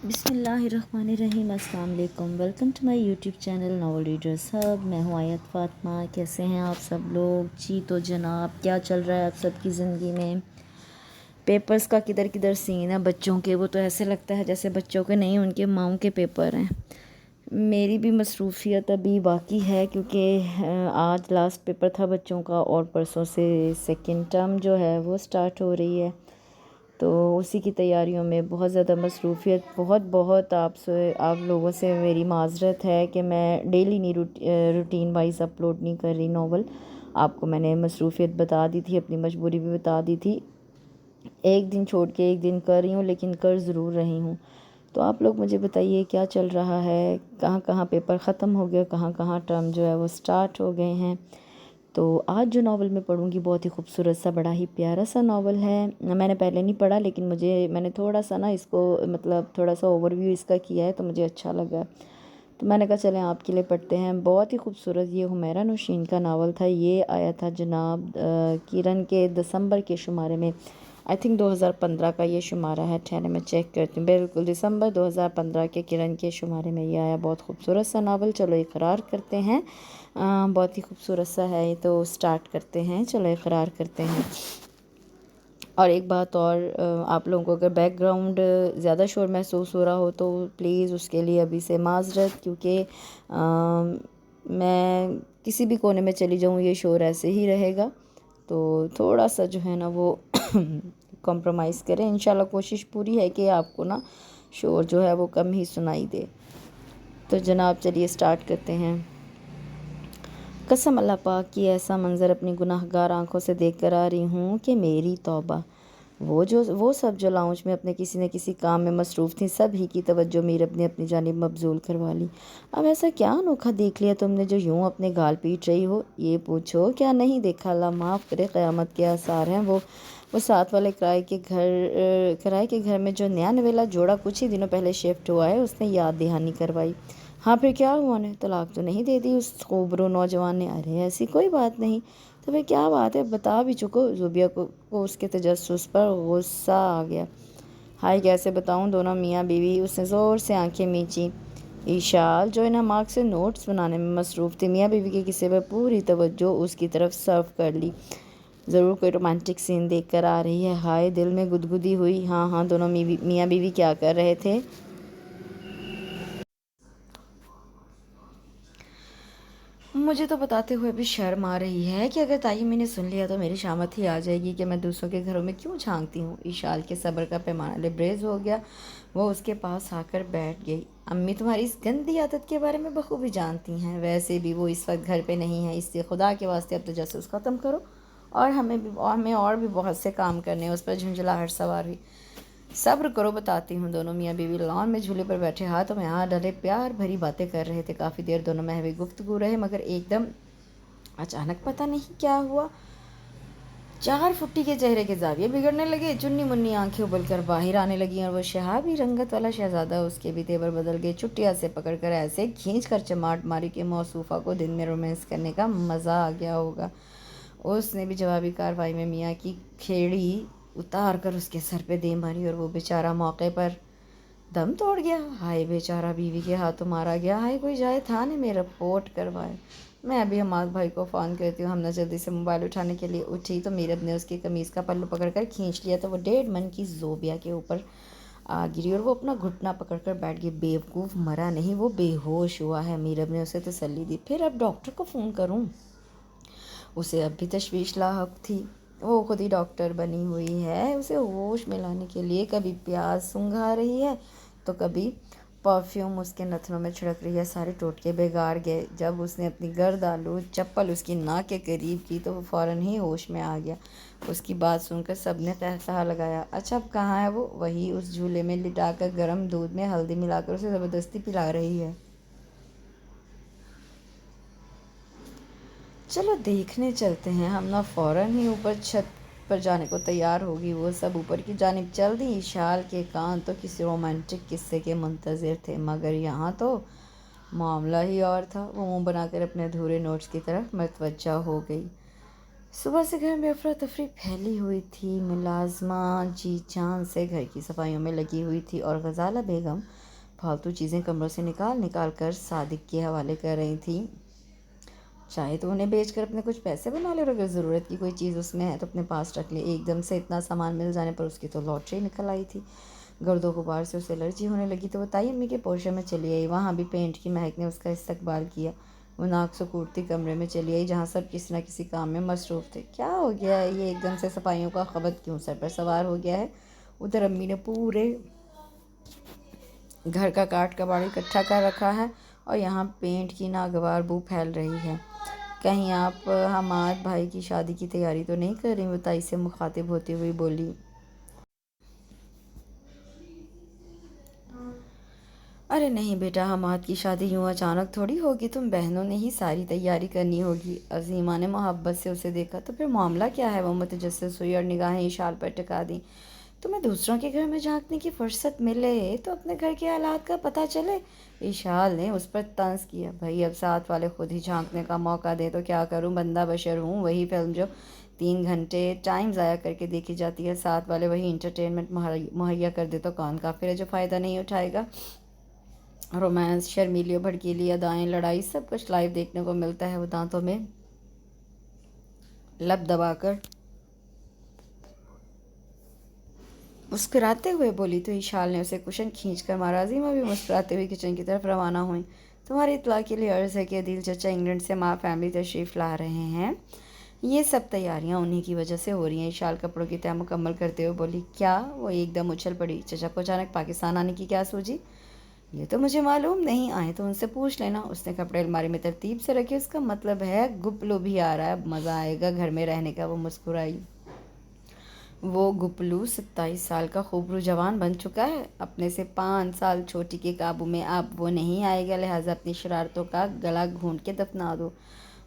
بسم اللہ الرحمن الرحیم۔ السلام علیکم، welcome to my YouTube channel novel readers hub. میں ہوں آیت فاطمہ۔ کیسے ہیں آپ سب لوگ؟ جی تو جناب، کیا چل رہا ہے آپ سب کی زندگی میں؟ پیپرز کا کدھر کدھر سین ہے بچوں کے، وہ تو ایسے لگتا ہے جیسے بچوں کے نہیں، ان کے ماؤں کے پیپر ہیں۔ میری بھی مصروفیت ابھی باقی ہے کیونکہ آج لاسٹ پیپر تھا بچوں کا، اور پرسوں سے سیکنڈ ٹرم جو ہے وہ سٹارٹ ہو رہی ہے، تو اسی کی تیاریوں میں بہت زیادہ مصروفیت۔ بہت آپ لوگوں سے میری معذرت ہے کہ میں ڈیلی نہیں روٹین وائز اپلوڈ نہیں کر رہی ناول۔ آپ کو میں نے مصروفیت بتا دی تھی، اپنی مجبوری بھی بتا دی تھی، ایک دن چھوڑ کے ایک دن کر رہی ہوں، لیکن کر ضرور رہی ہوں۔ تو آپ لوگ مجھے بتائیے کیا چل رہا ہے، کہاں کہاں پیپر ختم ہو گیا، کہاں کہاں ٹرم جو ہے وہ سٹارٹ ہو گئے ہیں۔ تو آج جو ناول میں پڑھوں گی بہت ہی خوبصورت سا، بڑا ہی پیارا سا ناول ہے۔ میں نے پہلے نہیں پڑھا، لیکن میں نے تھوڑا سا اس کو تھوڑا سا اوور ویو اس کا کیا ہے، تو مجھے اچھا لگا، تو میں نے کہا چلیں آپ کے لیے پڑھتے ہیں۔ بہت ہی خوبصورت یہ حمیرہ نوشین کا ناول تھا۔ یہ آیا تھا جناب کرن کے دسمبر کے شمارے میں، آئی تھنک 2015 کا یہ شمارہ ہے، ٹھہرے میں چیک کرتی ہوں، بالکل دسمبر 2015 کے کرن کے شمارے میں یہ آیا۔ بہت خوبصورت سا ناول، چلو اقرار کرتے ہیں، بہت ہی خوبصورت سا ہے یہ، تو سٹارٹ کرتے ہیں، چلو اقرار کرتے ہیں۔ اور ایک بات اور، آپ لوگوں کو اگر بیک گراؤنڈ زیادہ شور محسوس ہو رہا ہو تو پلیز اس کے لیے ابھی سے معذرت، کیونکہ میں کسی بھی کونے میں چلی جاؤں یہ شور ایسے ہی رہے گا، تو تھوڑا سا جو ہے وہ کمپرومائز کریں۔ انشاءاللہ کوشش پوری ہے کہ آپ کو شور جو ہے وہ کم ہی سنائی دے۔ تو جناب چلیے سٹارٹ کرتے ہیں۔ قسم اللہ پاک کی ایسا منظر اپنی گناہ گار آنکھوں سے دیکھ کر آ رہی ہوں کہ میری توبہ۔ وہ سب جو لاؤنج میں اپنے کسی نہ کسی کام میں مصروف تھیں، سب ہی کی توجہ میر نے اپنی جانب مبذول کروا لی۔ اب ایسا کیا انوکھا دیکھ لیا تم نے جو یوں اپنے گال پیٹ رہی ہو؟ یہ پوچھو کیا نہیں دیکھا، اللہ معاف کرے، قیامت کے آثار ہیں۔ وہ ساتھ والے کرائے کے گھر میں جو نیا نویلا جوڑا کچھ ہی دنوں پہلے شفٹ ہوا ہے، اس نے یاد دہانی کروائی۔ ہاں پھر کیا ہوا؟ نے طلاق تو نہیں دے دی اس خوبرو نوجوان نے؟ ارے ایسی کوئی بات نہیں، تو پھر کیا بات ہے، بتا بھی چکو۔ زوبیہ کو اس کے تجسس پر غصہ آ گیا۔ ہائے کیسے بتاؤں، دونوں میاں بیوی اس نے زور سے آنکھیں میچیں۔ ایشال جو انہیں مارک سے نوٹس بنانے میں مصروف تھی، میاں بیوی کے قصے پر پوری توجہ اس کی طرف صرف کر لی۔ ضرور کوئی رومانٹک سین دیکھ کر آ رہی ہے، ہائے دل میں گدگدی ہوئی۔ ہاں دونوں میاں بیوی کیا کر رہے تھے؟ مجھے تو بتاتے ہوئے بھی شرم آ رہی ہے کہ اگر تائی میں نے سن لیا تو میری شامت ہی آ جائے گی کہ میں دوسروں کے گھروں میں کیوں جھانکتی ہوں۔ ایشال کے صبر کا پیمانہ لبریز ہو گیا، وہ اس کے پاس آ کر بیٹھ گئی۔ امی تمہاری اس گندی عادت کے بارے میں بخوبی جانتی ہیں، ویسے بھی وہ اس وقت گھر پہ نہیں ہے، اس لیے خدا کے واسطے اب تجسس ختم کرو، اور ہمیں اور بھی بہت سے کام کرنے ہیں۔ اس پر جھنجھلاہٹ سوار ہوئی۔ صبر کرو بتاتی ہوں۔ دونوں میاں بیوی لان میں جھولے پر بیٹھے ہاتھوں میں ہاتھ ڈالے پیار بھری باتیں کر رہے تھے۔ کافی دیر دونوں محو گفتگو رہے، مگر ایک دم اچانک پتہ نہیں کیا ہوا، چار فٹی کے چہرے کے زاویے بگڑنے لگے، چنی منی آنکھیں ابل کر باہر آنے لگیں، اور وہ شہابی رنگت والا شہزادہ، اس کے بھی تیور بدل گئے۔ چٹیا سے پکڑ کر ایسے کھینچ کر چماٹ ماری کہ موصوفہ کو دن میں رومانس کرنے کا مزہ آ گیا ہوگا۔ اس نے بھی جوابی کارروائی میں میاں کی کھیڑی اتار کر اس کے سر پہ دے ماری، اور وہ بیچارہ موقع پر دم توڑ گیا۔ ہائے بیچارہ بیوی کے ہاتھوں مارا گیا، ہائے کوئی جائے تھانے میں رپورٹ کروائے۔ میں ابھی حماد بھائی کو فون کرتی ہوں۔ ہم نے جلدی سے موبائل اٹھانے کے لیے اٹھی تو میرب نے اس کی قمیض کا پلو پکڑ کر کھینچ لیا، تو وہ 1.5 من کی زوبیہ کے اوپر آ گری، اور وہ اپنا گھٹنا پکڑ کر بیٹھ گئی۔ بیوقوف، مرا نہیں، وہ بے ہوش ہوا ہے، میرب نے اسے تسلی دی۔ پھر اب ڈاکٹر کو فون کروں؟ اسے اب بھی تشویش لاحق تھی، وہ خود ہی ڈاکٹر بنی ہوئی ہے، اسے ہوش میں لانے کے لیے کبھی پیاز سنگھا رہی ہے تو کبھی پرفیوم اس کے نتنوں میں چھڑک رہی ہے۔ سارے ٹوٹکے بےگار گئے۔ جب اس نے اپنی گرد آلود چپل اس کی ناک کے قریب کی تو وہ فوراً ہی ہوش میں آ گیا۔ اس کی بات سن کر سب نے قہقہہ لگایا۔ اچھا اب کہاں ہے وہ؟ وہی اس جھولے میں لٹا کر گرم دودھ میں ہلدی ملا کر اسے زبردستی پلا رہی ہے۔ چلو دیکھنے چلتے ہیں۔ ہم فوراً ہی اوپر چھت پر جانے کو تیار ہوگی۔ وہ سب اوپر کی جانب چل دی۔ ایشال کے کان تو کسی رومانٹک قصے کے منتظر تھے، مگر یہاں تو معاملہ ہی اور تھا۔ وہ منہ بنا کر اپنے ادھورے نوٹس کی طرف متوجہ ہو گئی۔ صبح سے گھر میں افراتفری پھیلی ہوئی تھی۔ ملازمہ جی جان سے گھر کی صفائیوں میں لگی ہوئی تھی اور غزالہ بیگم فالتو چیزیں کمروں سے نکال کر صادق کے حوالے کر رہی تھیں۔ چاہے تو انہیں بیچ کر اپنے کچھ پیسے بنا لے، اور اگر ضرورت کی کوئی چیز اس میں ہے تو اپنے پاس رکھ لے۔ ایک دم سے اتنا سامان مل جانے پر اس کی تو لاٹری نکل آئی تھی۔ گرد و غبار سے اسے الرجی ہونے لگی تو وہ تائی امی کے پوشے میں چلی آئی۔ وہاں بھی پینٹ کی مہک نے اس کا استقبال کیا۔ وہ ناک سکوڑتی کمرے میں چلی آئی جہاں سب کسی نہ کسی کام میں مصروف تھے۔ کیا ہو گیا ہے؟ یہ ایک دم سے صفائیوں کا خبت کیوں سر پر سوار ہو گیا ہے؟ ادھر امی نے پورے گھر کا کاٹ کباڑ اکٹھا کر رکھا ہے اور یہاں پینٹ کی ناگوار بو پھیل رہی ہے۔ کہیں آپ حماد بھائی کی شادی کی تیاری تو نہیں کر رہی؟ وہ تائی سے مخاطب ہوتی ہوئی بولی۔ ارے نہیں بیٹا، حماد کی شادی یوں اچانک تھوڑی ہوگی، تم بہنوں نے ہی ساری تیاری کرنی ہوگی۔ عظیمہ نے محبت سے اسے دیکھا۔ تو پھر معاملہ کیا ہے؟ وہ متجسس ہوئی اور نگاہیں اشال پر ٹکا دیں۔ تمہیں دوسروں کے گھر میں جھانکنے کی فرصت ملے تو اپنے گھر کے حالات کا پتہ چلے۔ اشال نے اس پر طنز کیا۔ بھائی اب ساتھ والے خود ہی جھانکنے کا موقع دیں تو کیا کروں؟ بندہ بشر ہوں۔ وہی فلم جو 3 گھنٹے ٹائم ضائع کر کے دیکھی جاتی ہے، ساتھ والے وہی انٹرٹینمنٹ مہیا کر دے تو کون کافر ہے جو فائدہ نہیں اٹھائے گا؟ رومانس، شرمیلی اور بھڑکیلی ادائیں، لڑائی، سب کچھ لائیو دیکھنے کو ملتا ہے۔ وہ دانتوں میں لب دبا کر مسکراتے ہوئے بولی تو اشال نے اسے کشن کھینچ کر مارا۔ عظیمہ بھی مسکراتے ہوئی کچن کی طرف روانہ ہوئیں۔ تمہاری اطلاع کے لیے عرض ہے کہ عدیل چچا انگلینڈ سے ماں فیملی تشریف لا رہے ہیں۔ یہ سب تیاریاں انہی کی وجہ سے ہو رہی ہیں۔ اشال کپڑوں کی طے مکمل کرتے ہوئے بولی۔ کیا؟ وہ ایک دم اچھل پڑی۔ چچا کو اچانک پاکستان آنے کی کیا سوچی؟ یہ تو مجھے معلوم نہیں، آئے تو ان سے پوچھ لینا۔ اس نے کپڑے الماری میں ترتیب سے رکھے۔ اس کا مطلب ہے گپلو بھی آ رہا ہے، اب مزہ آئے گا گھر میں رہنے کا۔ وہ مسکرائی۔ وہ گپلو 27 سال کا خوبرو جوان بن چکا ہے، اپنے سے 5 سال چھوٹی کے قابو میں اب وہ نہیں آئے گا، لہٰذا اپنی شرارتوں کا گلا گھونٹ کے دفنا دو۔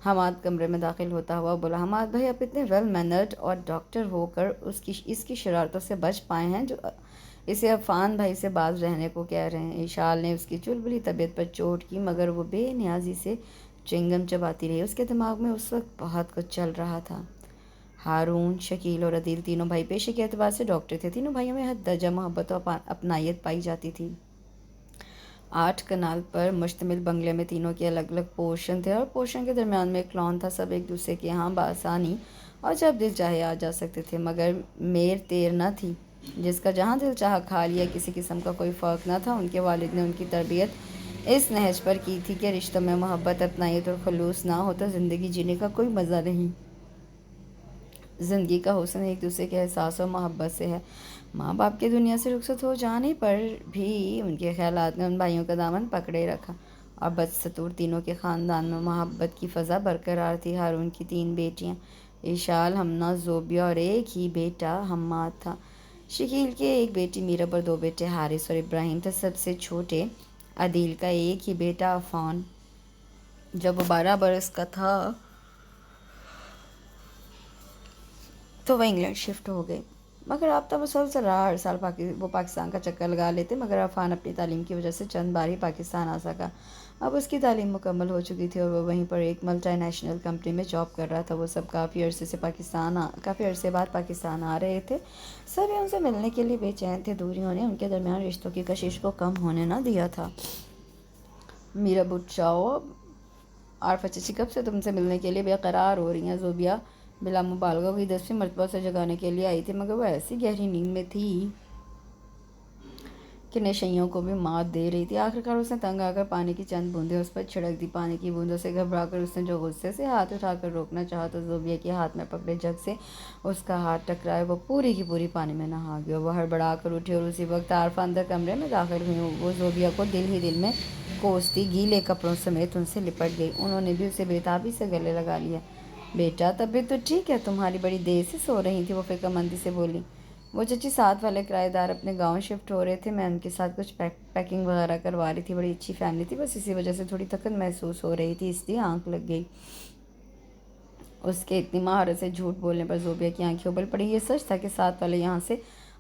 حماد کمرے میں داخل ہوتا ہوا بولا۔ حماد بھائی آپ اتنے ویل مینرڈ اور ڈاکٹر ہو کر اس کی شرارتوں سے بچ پائے ہیں جو اسے عفان بھائی سے باز رہنے کو کہہ رہے ہیں۔ اشال نے اس کی چلبلی طبیعت پر چوٹ کی مگر وہ بے نیازی سے چنگم چباتی رہی۔ اس کے دماغ میں اس وقت بہت کچھ چل رہا تھا۔ ہارون، شکیل اور عدیل تینوں بھائی پیشے کے اعتبار سے ڈاکٹر تھے۔ تینوں بھائیوں میں حد درجہ محبت اور اپنائیت پائی جاتی تھی۔ 8 کنال پر مشتمل بنگلے میں تینوں کے الگ الگ پورشن تھے اور پورشن کے درمیان میں ایک لان تھا۔ سب ایک دوسرے کے یہاں بآسانی اور جب دل چاہے آ جا سکتے تھے، مگر میر تیر نہ تھی۔ جس کا جہاں دل چاہا کھا لیا، کسی قسم کا کوئی فرق نہ تھا۔ ان کے والد نے ان کی تربیت اس نہج پر کی تھی کہ رشتوں میں محبت، اپنائیت اور خلوص نہ ہو تو زندگی جینے کا کوئی مزہ نہیں۔ زندگی کا حسن ایک دوسرے کے احساس اور محبت سے ہے۔ ماں باپ کی دنیا سے رخصت ہو جانے پر بھی ان کے خیالات نے ان بھائیوں کا دامن پکڑے رکھا اور بدستور تینوں کے خاندان میں محبت کی فضا برقرار تھی۔ ہارون کی 3 بیٹیاں، اشال، ہمنا، زوبیہ اور ایک ہی بیٹا حماد تھا۔ شکیل کی 1 بیٹی میرب اور 2 بیٹے حارث اور ابراہیم تھے۔ سب سے چھوٹے عدیل کا ایک ہی بیٹا عفان، جب وہ 12 برس کا تھا تو وہ انگلینڈ شفٹ ہو گئے، مگر رابطہ مسلسل رہا۔ ہر سال وہ پاکستان کا چکر لگا لیتے، مگر عفان اپنی تعلیم کی وجہ سے چند بار ہی پاکستان آ سکا۔ اب اس کی تعلیم مکمل ہو چکی تھی اور وہ وہیں پر ایک ملٹی نیشنل کمپنی میں جاب کر رہا تھا۔ وہ سب کافی عرصے بعد پاکستان آ رہے تھے۔ سبھی ان سے ملنے کے لیے بے چین تھے۔ دوریوں نے ان کے درمیان رشتوں کی کشش کو کم ہونے نہ دیا تھا۔ میرا بچاؤ، عارفہ چچی کب سے تم سے ملنے کے لیے بے قرار ہو رہی ہیں؟ زوبیہ بلا مبالغہ کوئی 10ویں مرتبہ اسے جگانے کے لیے آئی تھی، مگر وہ ایسی گہری نیند میں تھی کہ نشیوں کو بھی مات دے رہی تھی۔ آخرکار اس نے تنگ آ کر پانی کی چند بوندیں اس پر چھڑک دی۔ پانی کی بوندوں سے گھبرا کر اس نے جو غصے سے ہاتھ اٹھا کر روکنا چاہا تو زوبیہ کے ہاتھ میں پکڑے جگ سے اس کا ہاتھ ٹکرائے۔ وہ پوری کی پوری پانی میں نہا گئی اور وہ ہڑبڑا کر اٹھی اور اسی وقت عارفہ اندر کمرے میں داخل ہوئی۔ وہ زوبیہ کو دل ہی دل میں کوستی گیلے کپڑوں سمیت ان سے لپٹ گئی۔ انہوں نے بھی اسے بےتابی سے گلے لگا لیا۔ بیٹا طبیعت تو ٹھیک ہے تمہاری؟ بڑی دیر سے سو رہی تھی، وہ فکر مندی سے بولی۔ وہ چچی ساتھ والے کرایہ دار اپنے گاؤں شفٹ ہو رہے تھے، میں ان کے ساتھ کچھ پیکنگ وغیرہ کروا رہی تھی۔ بڑی اچھی فیملی تھی، بس اسی وجہ سے تھوڑی تھکن محسوس ہو رہی تھی، اس لیے آنکھ لگ گئی۔ اس کے اتنی مہارت سے جھوٹ بولنے پر زوبیہ کی آنکھیں ابل پڑیں۔ یہ سچ تھا کہ ساتھ والے یہاں سے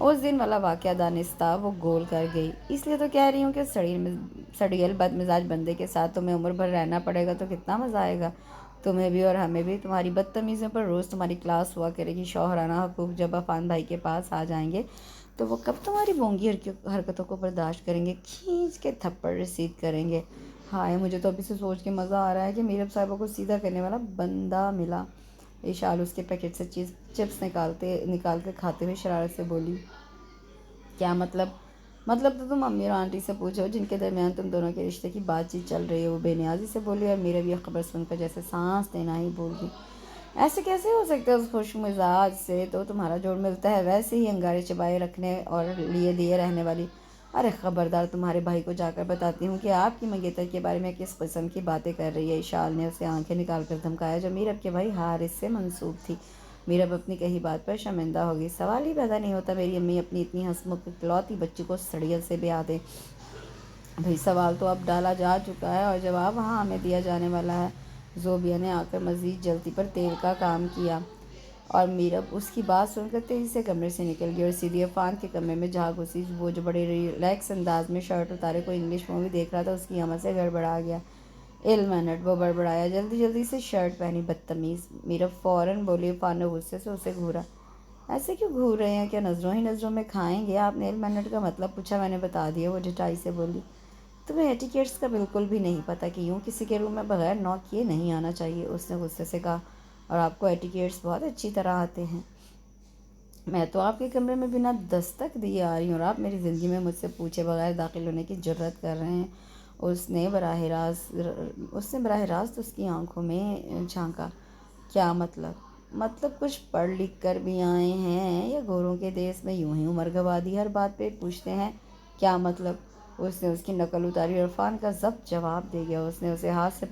اس دن والا واقعہ دانستہ وہ گول کر گئی۔ اس لیے تو کہہ رہی ہوں کہ سڑیل بد مزاج بندے کے ساتھ تمہیں عمر بھر رہنا پڑے گا تو کتنا مزہ آئے گا تمہیں بھی اور ہمیں بھی۔ تمہاری بدتمیزیوں پر روز تمہاری کلاس ہوا کرے گی۔ شوہرانہ حقوق جب عفان بھائی کے پاس آ جائیں گے تو وہ کب تمہاری بونگی حرکتوں کو برداشت کریں گے، کھینچ کے تھپڑ رسید کریں گے۔ ہائے، مجھے تو ابھی سے سوچ کے مزہ آ رہا ہے کہ میرب صاحبہ کو سیدھا کرنے والا بندہ ملا۔ ایشال اس کے پیکٹ سے چپس نکال کے کھاتے ہوئے شرارت سے بولی، کیا مطلب؟ مطلب تو تم امی اور آنٹی سے پوچھو جن کے درمیان تم دونوں کے رشتے کی بات چیت چل رہی ہے۔ وہ بے نیازی سے بولی اور میرا بھی یہ خبر سن کر جیسے سانس لینا ہی بھول گئی۔ ایسے کیسے ہو سکتا ہے؟ اس خوش مزاج سے تو تمہارا جوڑ ملتا ہے، ویسے ہی انگارے چبائے رکھنے اور لیے دیے رہنے والی۔ ارے خبردار، تمہارے بھائی کو جا کر بتاتی ہوں کہ آپ کی منگیتر کے بارے میں کس قسم کی باتیں کر رہی ہے۔ ایشال نے اسے آنکھیں نکال کر دھمکایا جو میرب کے بھائی حارث سے منسوب تھی۔ میرب اپنی کہی بات پر شرمندہ ہوگی۔ سوال ہی پیدا نہیں ہوتا میری امی اپنی اتنی ہنسمکھ اکلوتی بچی کو سڑیل سے بیاہ دیں۔ بھئی سوال تو اب ڈالا جا چکا ہے اور جواب وہاں ہمیں دیا جانے والا ہے۔ زوبیہ نے آ کر مزید جلتی پر تیل کا کام کیا اور میرب اس کی بات سن کر تیزی سے کمرے سے نکل گئی اور سیدھی عفان کے کمرے میں جا گھسی۔ وہ جو بڑے ریلیکس انداز میں شرٹ اتارے کوئی انگلش مووی دیکھ رہا تھا، اس کی عمل سے گڑبڑا گیا۔ منٹ وہ بڑبڑایا، جلدی جلدی سے شرٹ پہنی بدتمیز۔ میرب فوراً بولی۔ عفان نے غصے سے اسے گھورا۔ ایسے کیوں گھور رہے ہیں؟ کیا نظروں ہی نظروں میں کھائیں گے؟ آپ نے منٹ کا مطلب پوچھا، میں نے بتا دیا، وہ ڈٹائی سے بولی۔ تمہیں ایٹیکیٹس کا بالکل بھی نہیں پتہ کہ یوں کسی کے روم میں بغیر نوک کیے نہیں آنا چاہیے، اس نے غصے سے کہا۔ اور آپ کو ایٹیکیٹس بہت اچھی طرح آتے ہیں۔ میں تو آپ کے کمرے میں بنا دستک دیے آ رہی ہوں اور آپ میری زندگی میں مجھ سے پوچھے بغیر داخل ہونے کی جرات کر رہے ہیں۔ اس نے براہ راست اس کی آنکھوں میں جھانکا۔ کیا مطلب؟ مطلب کچھ پڑھ لکھ کر بھی آئے ہیں یا گوروں کے دیس میں یوں ہی عمر گوادی ہر بات پہ پوچھتے ہیں؟ کیا مطلب؟ اس نے اس کی نقل اتاری اور عرفان کا ضبط جواب دے گیا۔ اس نے اسے ہاتھ سے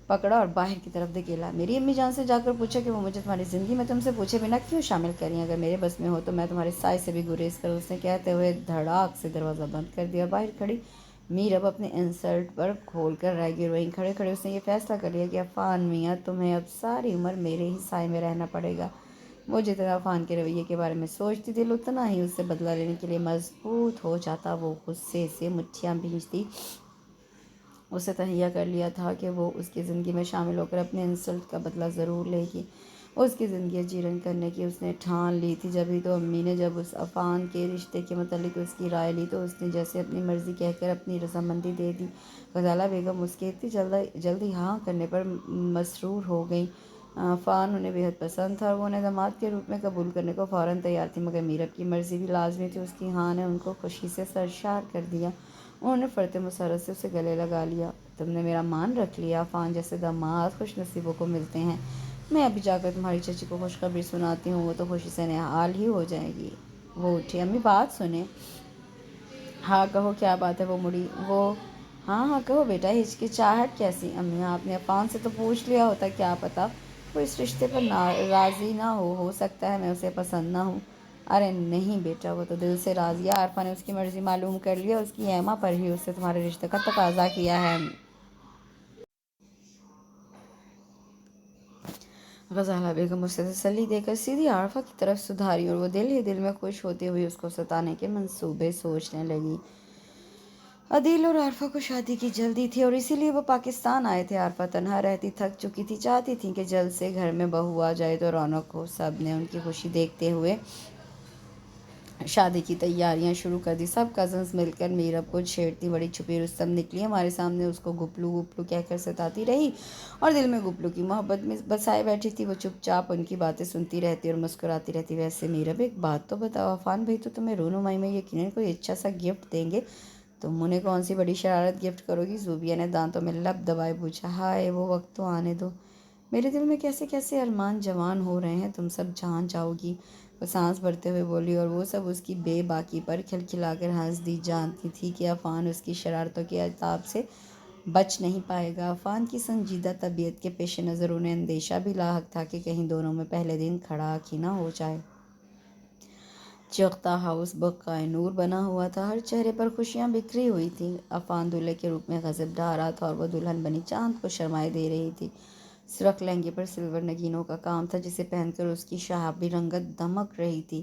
پکڑا اور باہر کی طرف دھکیلا۔ میری امی جان سے جا کر پوچھا کہ وہ مجھے تمہاری زندگی میں تم سے پوچھے بنا کیوں شامل کریں؟ اگر میرے بس میں ہو تو میں تمہارے سائے سے بھی گریز کروں، اس نے کہتے ہوئے دھڑاک سے دروازہ بند کر دیا۔ باہر کھڑی میرب اپنے انسلٹ پر کھول کر رہ گئی اور وہیں کھڑے کھڑے اس نے یہ فیصلہ کر لیا کہ عفان میاں تمہیں اب ساری عمر میرے ہی سائے میں رہنا پڑے گا۔ وہ جتنا عفان کے رویے کے بارے میں سوچتی دل اتنا ہی اس سے بدلہ لینے کے لیے مضبوط ہو جاتا۔ وہ غصے سے مٹھیاں بھینجتی اسے تہیا کر لیا تھا کہ وہ اس کی زندگی میں شامل ہو کر اپنے انسلٹ کا بدلہ ضرور لے گی۔ اس کی زندگی جیرن کرنے کی اس نے ٹھان لی تھی۔ جبھی تو امی نے جب اس عفان کے رشتے کے متعلق اس کی رائے لی تو اس نے جیسے اپنی مرضی کہہ کر اپنی رضامندی دے دی۔ غزالہ بیگم اس کے اتنی جلدی ہاں کرنے پر مسرور ہو گئیں۔ عفان انہیں بیحد پسند تھا اور وہ انہیں داماد کے روپ میں قبول کرنے کو فوراً تیار تھی، مگر میرب کی مرضی بھی لازمی تھی۔ اس کی ہاں نے ان کو خوشی سے سرشار کر دیا۔ انہوں نے فرط مسرت سے اسے گلے لگا لیا۔ تم نے میرا مان رکھ لیا۔ عفان جیسے داماد خوش نصیبوں کو ملتے ہیں۔ میں ابھی جا کر تمہاری چچی کو خوشخبری سناتی ہوں، وہ تو خوشی سے نہال ہی ہو جائے گی۔ وہ اٹھی۔ امی بات سنیں۔ ہاں کہو، کیا بات ہے؟ وہ مڑی۔ ہاں کہو بیٹا، ہچکچاہٹ کیسی؟ امی آپ نے عفان سے تو پوچھ لیا ہوتا، کیا پتہ وہ اس رشتے پر راضی نہ ہو سکتا ہے میں اسے پسند نہ ہوں۔ ارے نہیں بیٹا، وہ تو دل سے راضی ہے۔ عارفہ نے اس کی مرضی معلوم کر لی اور اس کی ایما پر ہی اس سے تمہارے رشتے کا تقاضا کیا ہے۔ غزالہ بیگم اسے تسلی دے کر سیدھی عارفہ کی طرف سدھاری اور وہ دل ہی دل میں خوش ہوتی ہوئی اس کو ستانے کے منصوبے سوچنے لگی۔ عدیل اور عارفہ کو شادی کی جلدی تھی اور اسی لیے وہ پاکستان آئے تھے۔ عارفہ تنہا رہتی تھک چکی تھی، چاہتی تھی کہ جلد سے گھر میں بہو آ جائے تو رونق ہو۔ سب نے ان کی خوشی دیکھتے ہوئے شادی کی تیاریاں شروع کر دی۔ سب کزنز مل کر میرب کو چھیڑتی بڑی چھپی رستم نکلی، ہمارے سامنے اس کو گپلو گپلو کہہ کر ستاتی رہی اور دل میں گپلو کی محبت میں بسائے بیٹھی تھی۔ وہ چپ چاپ ان کی باتیں سنتی رہتی اور مسکراتی رہتی۔ ویسے میرب ایک بات تو بتاؤ، عفان بھائی تو تمہیں رونمائی میں یقیناً کوئی اچھا سا گفٹ دیں گے، تم انہیں کون سی بڑی شرارت گفٹ کرو گی؟ زوبیہ نے دانتوں میں لب دبائے پوچھا۔ ہائے وہ وقت تو آنے دو، میرے دل میں کیسے کیسے ارمان جوان ہو رہے ہیں، تم سب جان جاؤ گی، وہ سانس بھرتے ہوئے بولی اور وہ سب اس کی بے باکی پر کھلکھلا کر ہنس دی۔ جانتی تھی کہ عفان اس کی شرارتوں کے عتاب سے بچ نہیں پائے گا۔ عفان کی سنجیدہ طبیعت کے پیش نظر انہیں اندیشہ بھی لاحق تھا کہ کہیں دونوں میں پہلے دن کھڑاک ہی نہ ہو جائے۔ چغتا ہاؤس بقائے نور بنا ہوا تھا، ہر چہرے پر خوشیاں بکھری ہوئی تھیں۔ عفان دولہے کے روپ میں غضب ڈھا رہا تھا اور وہ دلہن بنی چاند کو شرمائے دے رہی تھی۔ سرخ لہنگے پر سلور نگینوں کا کام تھا جسے پہن کر اس کی شہابی رنگت دمک رہی تھی۔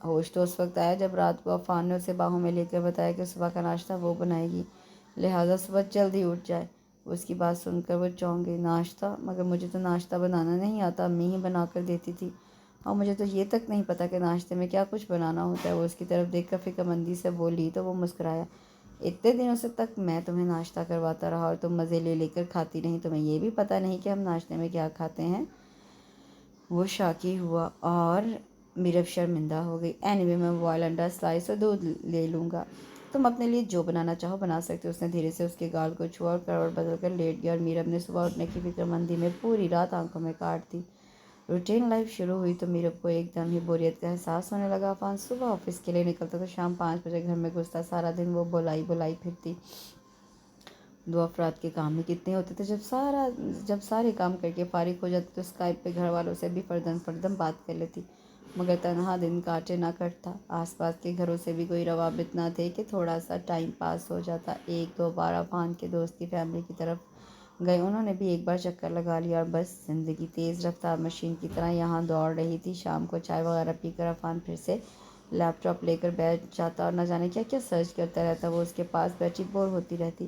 ہوش تو اس وقت آیا جب رات کو عفان نے اسے باہوں میں لے کر بتایا کہ صبح کا ناشتہ وہ بنائے گی، لہٰذا صبح جلدی اٹھ جائے۔ اس کی بات سن کر وہ چونک گئی۔ ناشتہ؟ مگر مجھے تو ناشتہ بنانا نہیں آتا، امی ہی بنا کر دیتی تھی، اور مجھے تو یہ تک نہیں پتہ کہ ناشتے میں کیا کچھ بنانا ہوتا ہے۔ وہ اس کی طرف دیکھ کر فکرمندی سے بولی تو وہ مسکرایا۔ اتنے دنوں سے تک میں تمہیں ناشتہ کرواتا رہا اور تم مزے لے لے کر کھاتی نہیں، تمہیں یہ بھی پتہ نہیں کہ ہم ناشتے میں کیا کھاتے ہیں؟ وہ شاکی ہوا اور میرب شرمندہ ہو گئی۔ اینی وے میں بوائل انڈا، سلائس اور دودھ لے لوں گا، تم اپنے لیے جو بنانا چاہو بنا سکتے ہو۔ اس نے دھیرے سے اس کے گال کو چھوا اور کروٹ بدل کر لیٹ گیا، اور میرب نے صبح اٹھنے کی فکر مندی میں پوری رات آنکھوں میں کاٹ دی۔ روٹین لائف شروع ہوئی تو میرب کو ایک دم ہی بوریت کا احساس ہونے لگا۔ عفان صبح آفس کے لیے نکلتا تو شام 5 بجے گھر میں گھستا۔ سارا دن وہ بلائی پھرتی۔ 2 افراد کے کام ہی کتنے ہوتے تھے۔ جب سارے کام کر کے فارغ ہو جاتی تو اسکائپ پہ گھر والوں سے بھی فردم بات کر لیتی، مگر تنہا دن کاٹے نہ کٹتا۔ آس پاس کے گھروں سے بھی کوئی روابط نہ تھے کہ تھوڑا سا ٹائم پاس ہو جاتا۔ 1-2 بار عفان کے دوست کی فیملی کی طرف گئے، انہوں نے بھی ایک بار چکر لگا لیا، اور بس زندگی تیز رفتار مشین کی طرح یہاں دوڑ رہی تھی۔ شام کو چائے وغیرہ پی کر عفان پھر سے لیپ ٹاپ لے کر بیٹھ جاتا اور نہ جانے کیا کیا سرچ کرتا رہتا۔ وہ اس کے پاس بیٹھی بور ہوتی رہتی،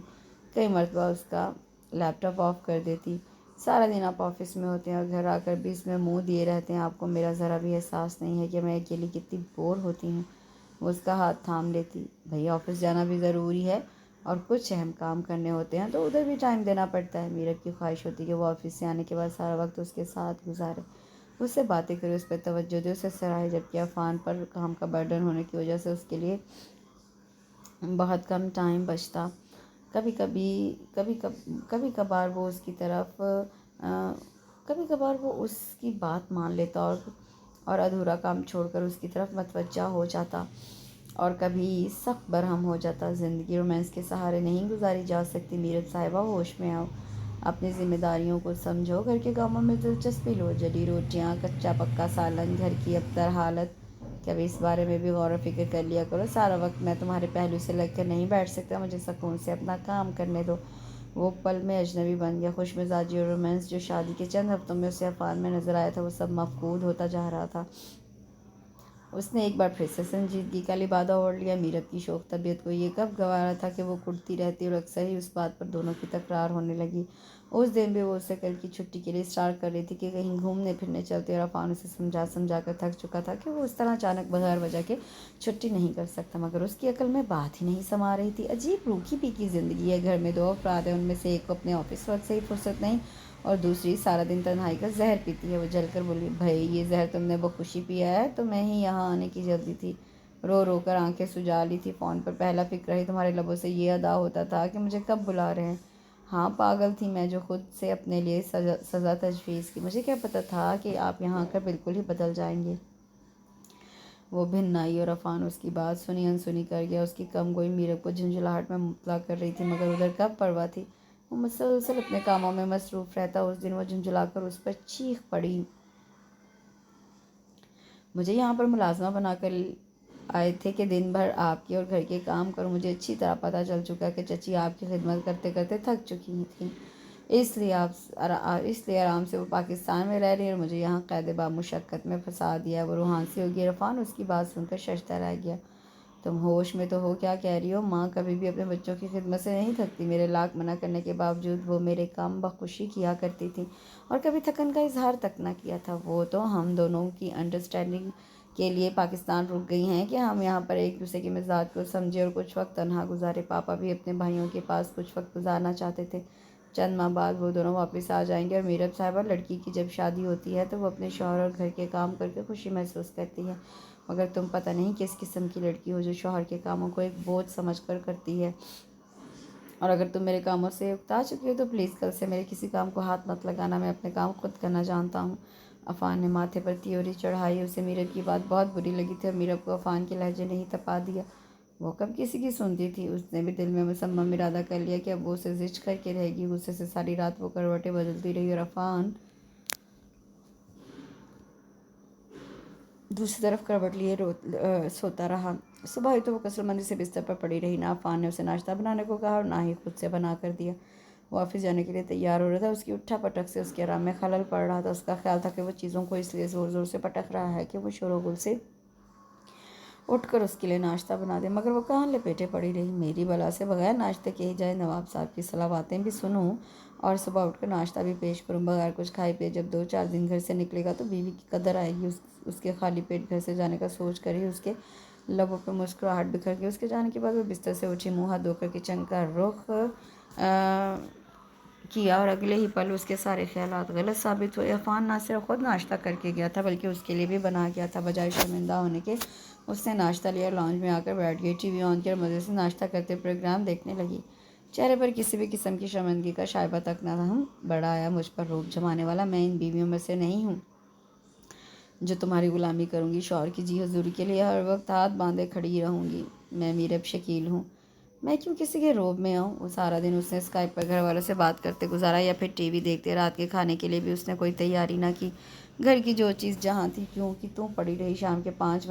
کئی مرتبہ اس کا لیپ ٹاپ آف کر دیتی۔ سارا دن آپ آفس میں ہوتے ہیں اور گھر آ کر بھی اس میں منہ دیے رہتے ہیں، آپ کو میرا ذرا بھی احساس نہیں ہے کہ میں اکیلی کتنی بور ہوتی ہوں؟ وہ اس کا ہاتھ تھام لیتی۔ بھئی آفس جانا بھی ضروری ہے، اور کچھ اہم کام کرنے ہوتے ہیں تو ادھر بھی ٹائم دینا پڑتا ہے۔ میرب کی خواہش ہوتی کہ وہ آفس سے آنے کے بعد سارا وقت اس کے ساتھ گزارے، اس سے باتیں کرے، اس پہ توجہ دے، اسے سراہے، جبکہ عفان پر کام کا برڈن ہونے کی وجہ سے اس کے لیے بہت کم ٹائم بچتا۔ کبھی کبھار وہ اس کی طرف کبھی کبھار وہ اس کی بات مان لیتا اور ادھورا کام چھوڑ کر اس کی طرف متوجہ ہو جاتا، اور کبھی سخت برہم ہو جاتا۔ زندگی رومانس کے سہارے نہیں گزاری جا سکتی میرب صاحبہ، ہوش میں آؤ، اپنی ذمہ داریوں کو سمجھو، گھر کے کاموں میں دلچسپی لو، جلی روٹیاں، کچا پکا سالن، گھر کی ابتر حالت، کبھی اس بارے میں بھی غور و فکر کر لیا کرو۔ سارا وقت میں تمہارے پہلو سے لگ کر نہیں بیٹھ سکتا، مجھے سکون سے اپنا کام کرنے دو۔ وہ پل میں اجنبی بن گیا۔ خوش مزاجی اور رومانس جو شادی کے چند ہفتوں میں اسے عفان میں نظر آیا تھا، وہ سب مفقود ہوتا جا رہا تھا۔ اس نے ایک بار پھر سے سنجیدگی کا لبادہ اوڑھ لیا۔ میرب کی شوخ طبیعت کو یہ کب گوارا تھا کہ وہ کڑتی رہتی، اور اکثر ہی اس بات پر دونوں کی تکرار ہونے لگی۔ اس دن بھی وہ اسے کل کی چھٹی کے لیے اسٹارٹ کر رہی تھی کہ کہیں گھومنے پھرنے چلتے، اور عفان اسے سمجھا کر تھک چکا تھا کہ وہ اس طرح اچانک بغیر وجہ کے چھٹی نہیں کر سکتا، مگر اس کی عقل میں بات ہی نہیں سما رہی تھی۔ عجیب روکھی پیکی زندگی ہے، گھر میں 2 افراد ہیں، ان میں سے ایک کو اپنے آفس ورک سے ہی فرصت نہیں، اور دوسری سارا دن تنہائی کا زہر پیتی ہے۔ وہ جل کر بولی، بھائی یہ زہر تم نے بخوشی پیا ہے، تو میں ہی یہاں آنے کی جلدی تھی۔ رو رو کر آنکھیں سجا لی تھی فون پر۔ پہلا فکر ہی تمہارے لبوں سے یہ ادا ہوتا تھا کہ مجھے کب بلا رہے ہیں۔ ہاں پاگل تھی میں جو خود سے اپنے لیے سزا تجویز کی، مجھے کیا پتہ تھا کہ آپ یہاں آ کر بالکل ہی بدل جائیں گے۔ وہ بھن آئی اور عفان اس کی بات سنی انسنی کر گیا۔ اس کی کم گوئی میرب کو جھنجھلاہٹ میں مبتلا کر رہی تھی، مگر ادھر کب پرواہ تھی، وہ مسلسل اپنے کاموں میں مصروف رہتا۔ اس دن وہ جھنجھلا کر اس پر چیخ پڑی، مجھے یہاں پر ملازمہ بنا کر آئے تھے کہ دن بھر آپ کے اور گھر کے کام کروں؟ مجھے اچھی طرح پتہ چل چکا کہ چچی آپ کی خدمت کرتے کرتے تھک چکی تھیں، اس لیے آرام سے وہ پاکستان میں رہ رہی اور مجھے یہاں قید باب مشقت میں پھنسا دیا۔ وہ روحان سے ہو گئی۔ عرفان اس کی بات سن کر ششدر رہ گیا۔ تم ہوش میں تو ہو؟ کیا کہہ رہی ہو؟ ماں کبھی بھی اپنے بچوں کی خدمت سے نہیں تھکتی، میرے لاکھ منع کرنے کے باوجود وہ میرے کام بخوشی کیا کرتی تھی، اور کبھی تھکن کا اظہار تک نہ کیا تھا۔ وہ تو ہم دونوں کی انڈرسٹینڈنگ کے لیے پاکستان رک گئی ہیں کہ ہم یہاں پر ایک دوسرے کے مزاج کو سمجھے اور کچھ وقت تنہا گزارے۔ پاپا بھی اپنے بھائیوں کے پاس کچھ وقت گزارنا چاہتے تھے۔ چند ماہ بعد وہ دونوں واپس آ جائیں گے، اور میرب صاحبہ لڑکی کی جب شادی ہوتی ہے تو وہ اپنے شوہر اور گھر کے کام کر کے خوشی محسوس کرتی ہے، مگر تم پتہ نہیں کس قسم کی لڑکی ہو جو شوہر کے کاموں کو ایک بوجھ سمجھ کر کرتی ہے، اور اگر تم میرے کاموں سے اکتا چکی ہو تو پلیز کل سے میرے کسی کام کو ہاتھ مت لگانا، میں اپنے کام خود کرنا جانتا ہوں۔ عفان نے ماتھے پر تیوری چڑھائی۔ اسے میرب کی بات بہت بری لگی تھی، اور میرب کو عفان کے لہجے نے ہی تپا دیا۔ وہ کب کسی کی سنتی تھی؟ اس نے بھی دل میں مصمم ارادہ کر لیا کہ اب وہ اسے زچ کر کے رہے گی۔ غصے سے ساری رات وہ کروٹیں بدلتی رہی، اور عفان دوسری طرف کروٹ لیے سوتا رہا۔ صبح ہوئی تو وہ کسل سے بستر پر پڑی رہی۔ نہ عفان نے اسے ناشتہ بنانے کو کہا اور نہ ہی خود سے بنا کر دیا۔ وہ آفس جانے کے لیے تیار ہو رہا تھا، اس کی اٹھا پٹک سے اس کے آرام میں خلل پڑ رہا تھا۔ اس کا خیال تھا کہ وہ چیزوں کو اس لیے زور زور سے پٹک رہا ہے کہ وہ شور و گل سے اٹھ کر اس کے لیے ناشتہ بنا دے، مگر وہ کہاں لپیٹے پڑی رہی۔ میری بلا سے بغیر ناشتے کے ہی جائے نواب صاحب کی صلاحاتیں بھی سنوں اور صبح اٹھ کر ناشتہ بھی پیش کروں، بغیر کچھ کھائے پیے جب 2-4 دن گھر سے نکلے گا تو بیوی کی قدر آئے گی۔ اس کے خالی پیٹ گھر سے جانے کا سوچ کر ہی اس کے لبوں پہ مسکراہٹ بکھر گئی۔ اس کے جانے کے بعد وہ بستر سے اٹھی، منہ ہاتھ دھو کر کچن کا رخ کیا اور اگلے ہی پل اس کے سارے خیالات غلط ثابت ہوئے۔ عفان نہ صرف خود ناشتہ کر کے گیا تھا بلکہ اس کے لیے بھی بنا گیا تھا۔ بجائے شرمندہ ہونے کے اس نے ناشتہ لیا، لانج میں آ کر بیٹھ گئی، ٹی وی آن کر مزے سے ناشتہ کرتے پروگرام دیکھنے لگی۔ چہرے پر کسی بھی قسم کی شرمندگی کا شائبہ تک نہ تھا۔ بڑا آیا مجھ پر روب جمانے والا، میں ان بیویوں میں سے نہیں ہوں جو تمہاری غلامی کروں گی، شوہر کی جی حضوری کے لیے ہر وقت ہاتھ باندھے کھڑی رہوں گی۔ میں میرب شکیل ہوں، میں کیوں کسی کے روب میں آؤں؟ وہ سارا دن اس نے اسکائپ پر گھر والوں سے بات کرتے گزارا یا پھر ٹی وی دیکھتے۔ رات کے کھانے کے لیے بھی اس نے کوئی تیاری نہ کی۔ گھر کی جو چیز جہاں تھی کیوں کی توں پڑی رہی۔ شام کے 5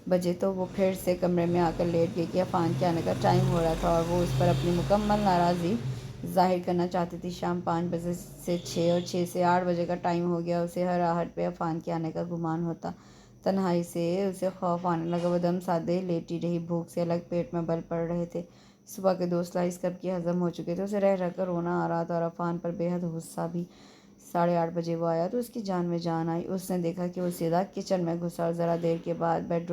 بجے تو وہ پھر سے کمرے میں آ کر لیٹ گئی کہ عفان کے آنے کا ٹائم ہو رہا تھا اور وہ اس پر اپنی مکمل ناراضی ظاہر کرنا چاہتی تھی۔ شام 5 بجے سے 6 اور 6 سے 8 بجے کا ٹائم ہو گیا۔ اسے ہر آہٹ پہ عفان کے آنے کا گمان ہوتا۔ تنہائی سے اسے خوف آنے لگا۔ وہ دم سادے لیٹی رہی، بھوک سے الگ پیٹ میں بل پڑ رہے تھے۔ صبح کے 2 سلائس کب کی ہضم ہو چکے تھے۔ اسے رہ رہ کر رونا آ رہا تھا اور عفان پر بے حد غصہ بھی۔ 8:30 بجے وہ آیا تو اس کی جان میں جان آئی۔ اس نے دیکھا کہ وہ سیدھا کچن میں گھسا اور ذرا دیر کے بعد بیڈ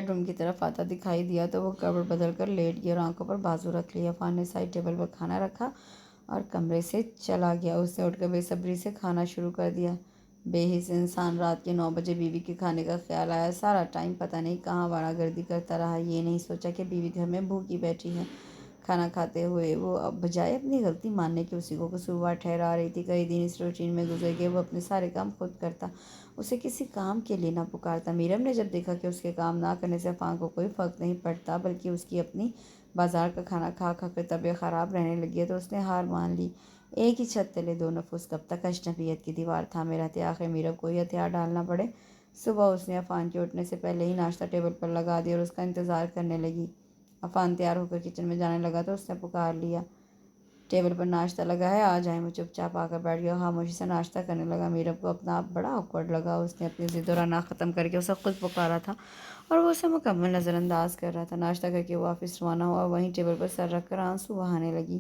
روم کی طرف آتا دکھائی دیا تو وہ کروٹ بدل کر لیٹ گیا اور آنکھوں پر بازو رکھ لیا۔ عفان نے سائڈ ٹیبل پر کھانا رکھا اور کمرے سے چلا گیا۔ اس نے اٹھ کر بے صبری سے کھانا شروع کر دیا۔ بے حس انسان۔ رات کے 9 بجے بیوی کے کھانے کا خیال آیا۔ سارا ٹائم پتہ نہیں کہاں واڑا گردی کرتا رہا۔ یہ نہیں سوچا کہ بیوی گھر میں بھوکی بیٹھی ہے۔ کھانا کھاتے ہوئے وہ بجائے اپنی غلطی ماننے کے اسی کو قصوروار ٹھہرا رہی تھی۔ کئی دن اس روٹین میں گزر گئے، وہ اپنے سارے کام خود کرتا، اسے کسی کام کے لیے نہ پکارتا۔ میرم نے جب دیکھا کہ اس کے کام نہ کرنے سے عفان کو کوئی فرق نہیں پڑتا بلکہ اس کی اپنی بازار کا کھانا کھا کھا کر طبیعت خراب رہنے لگی ہے تو اس نے ہار مان لی۔ ایک ہی چھت تلے 2 نفوس کب تک اجنبیت کی دیوار تھامے رہتے؟ آخر میرب کو ہی ہتھیار ڈالنا پڑے۔ صبح اس نے عفان کے اٹھنے سے پہلے ہی ناشتہ ٹیبل پر لگا دیا اور اس کا انتظار کرنے لگی۔ عفان تیار ہو کر کچن میں جانے لگا تو اس نے پکار لیا، ٹیبل پر ناشتہ لگا ہے، آ جائیں۔ وہ چپ چاپ آ کر بیٹھ گیا اور خاموشی سے ناشتہ کرنے لگا۔ میرب کو اپنا آپ بڑا آکورڈ لگا۔ اس نے اپنی ضد و رنا ختم کر کے اسے خود پکارا تھا اور وہ اسے مکمل نظر انداز کر رہا تھا۔ ناشتہ کر کے وہ آفس روانہ ہوا اور وہیں ٹیبل پر سر رکھ کر آنسو بہانے لگی۔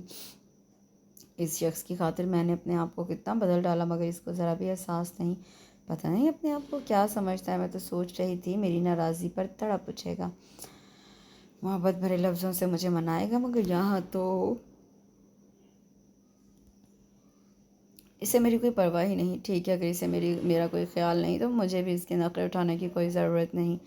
اس شخص کی خاطر میں نے اپنے آپ کو کتنا بدل ڈالا مگر اس کو ذرا بھی احساس نہیں۔ پتہ نہیں اپنے آپ کو کیا سمجھتا ہے۔ میں تو سوچ رہی تھی میری ناراضی پر تڑپ پوچھے گا، محبت بھرے لفظوں سے مجھے منائے گا، مگر یہاں تو اسے میری کوئی پرواہ ہی نہیں۔ ٹھیک ہے، اگر اسے میرا کوئی خیال نہیں تو مجھے بھی اس کے نخرے اٹھانے کی کوئی ضرورت نہیں۔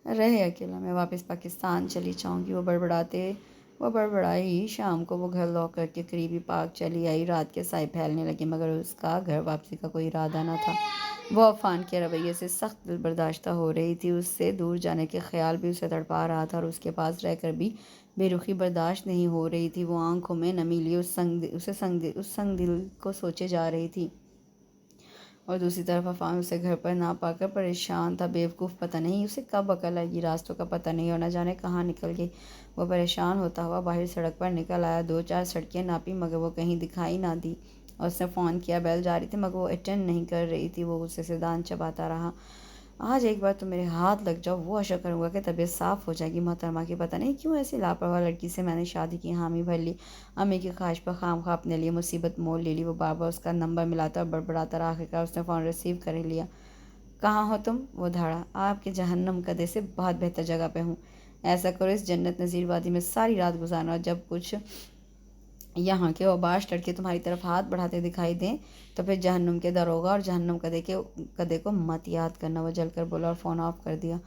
رہے اکیلا، میں واپس پاکستان چلی جاؤں گی۔ وہ بڑبڑائی۔ شام کو وہ گھر لوٹ کر کے قریبی پارک چلی آئی۔ رات کے سائے پھیلنے لگے مگر اس کا گھر واپسی کا کوئی ارادہ نہ تھا۔ وہ عفان کے رویے سے سخت دل برداشتہ ہو رہی تھی۔ اس سے دور جانے کے خیال بھی اسے تڑپا رہا تھا اور اس کے پاس رہ کر بھی بے رخی برداشت نہیں ہو رہی تھی۔ وہ آنکھوں میں نمی لیے اس سنگ دل کو سوچے جا رہی تھی اور دوسری طرف عفان اسے گھر پر نہ پا کر پریشان تھا۔ بیوقوف، پتہ نہیں اسے کب عقل آئے گی، راستوں کا پتہ نہیں اور نہ جانے کہاں نکل گئی۔ وہ پریشان ہوتا ہوا باہر سڑک پر نکل آیا۔ 2-4 سڑکیں ناپی مگر وہ کہیں دکھائی نہ دی اور اس نے فون کیا، بیل جاری تھی مگر وہ اٹینڈ نہیں کر رہی تھی۔ وہ غصے سے دان چباتا رہا۔ آج ایک بار تو میرے ہاتھ لگ جاؤ، وہ عشق کروں گا کہ طبیعت صاف ہو جائے گی۔ محترمہ کی پتہ نہیں کیوں ایسی لاپرواہ لڑکی سے میں نے شادی کی حامی بھر لی، امی کی خواہش پر خام خواہ اپنے لیے مصیبت مول لے لی۔ وہ بار بار اس کا نمبر ملاتا اور بڑبڑاتا رہا۔ آخرکار اس نے فون ریسیو کر لیا۔ کہاں ہو تم؟ وہ دھاڑا، آپ کے جہنم کدے سے بہت بہتر جگہ پہ ہوں۔ ایسا کرو اس جنت نظیر وادی میں ساری رات گزارنا اور جب کچھ یہاں کے اوباش لڑکے تمہاری طرف ہاتھ بڑھاتے دکھائی دیں تو پھر جہنم کے داروغہ اور جہنم کدے کو مت یاد کرنا۔ وہ جل کر بولا اور فون آف کر دیا۔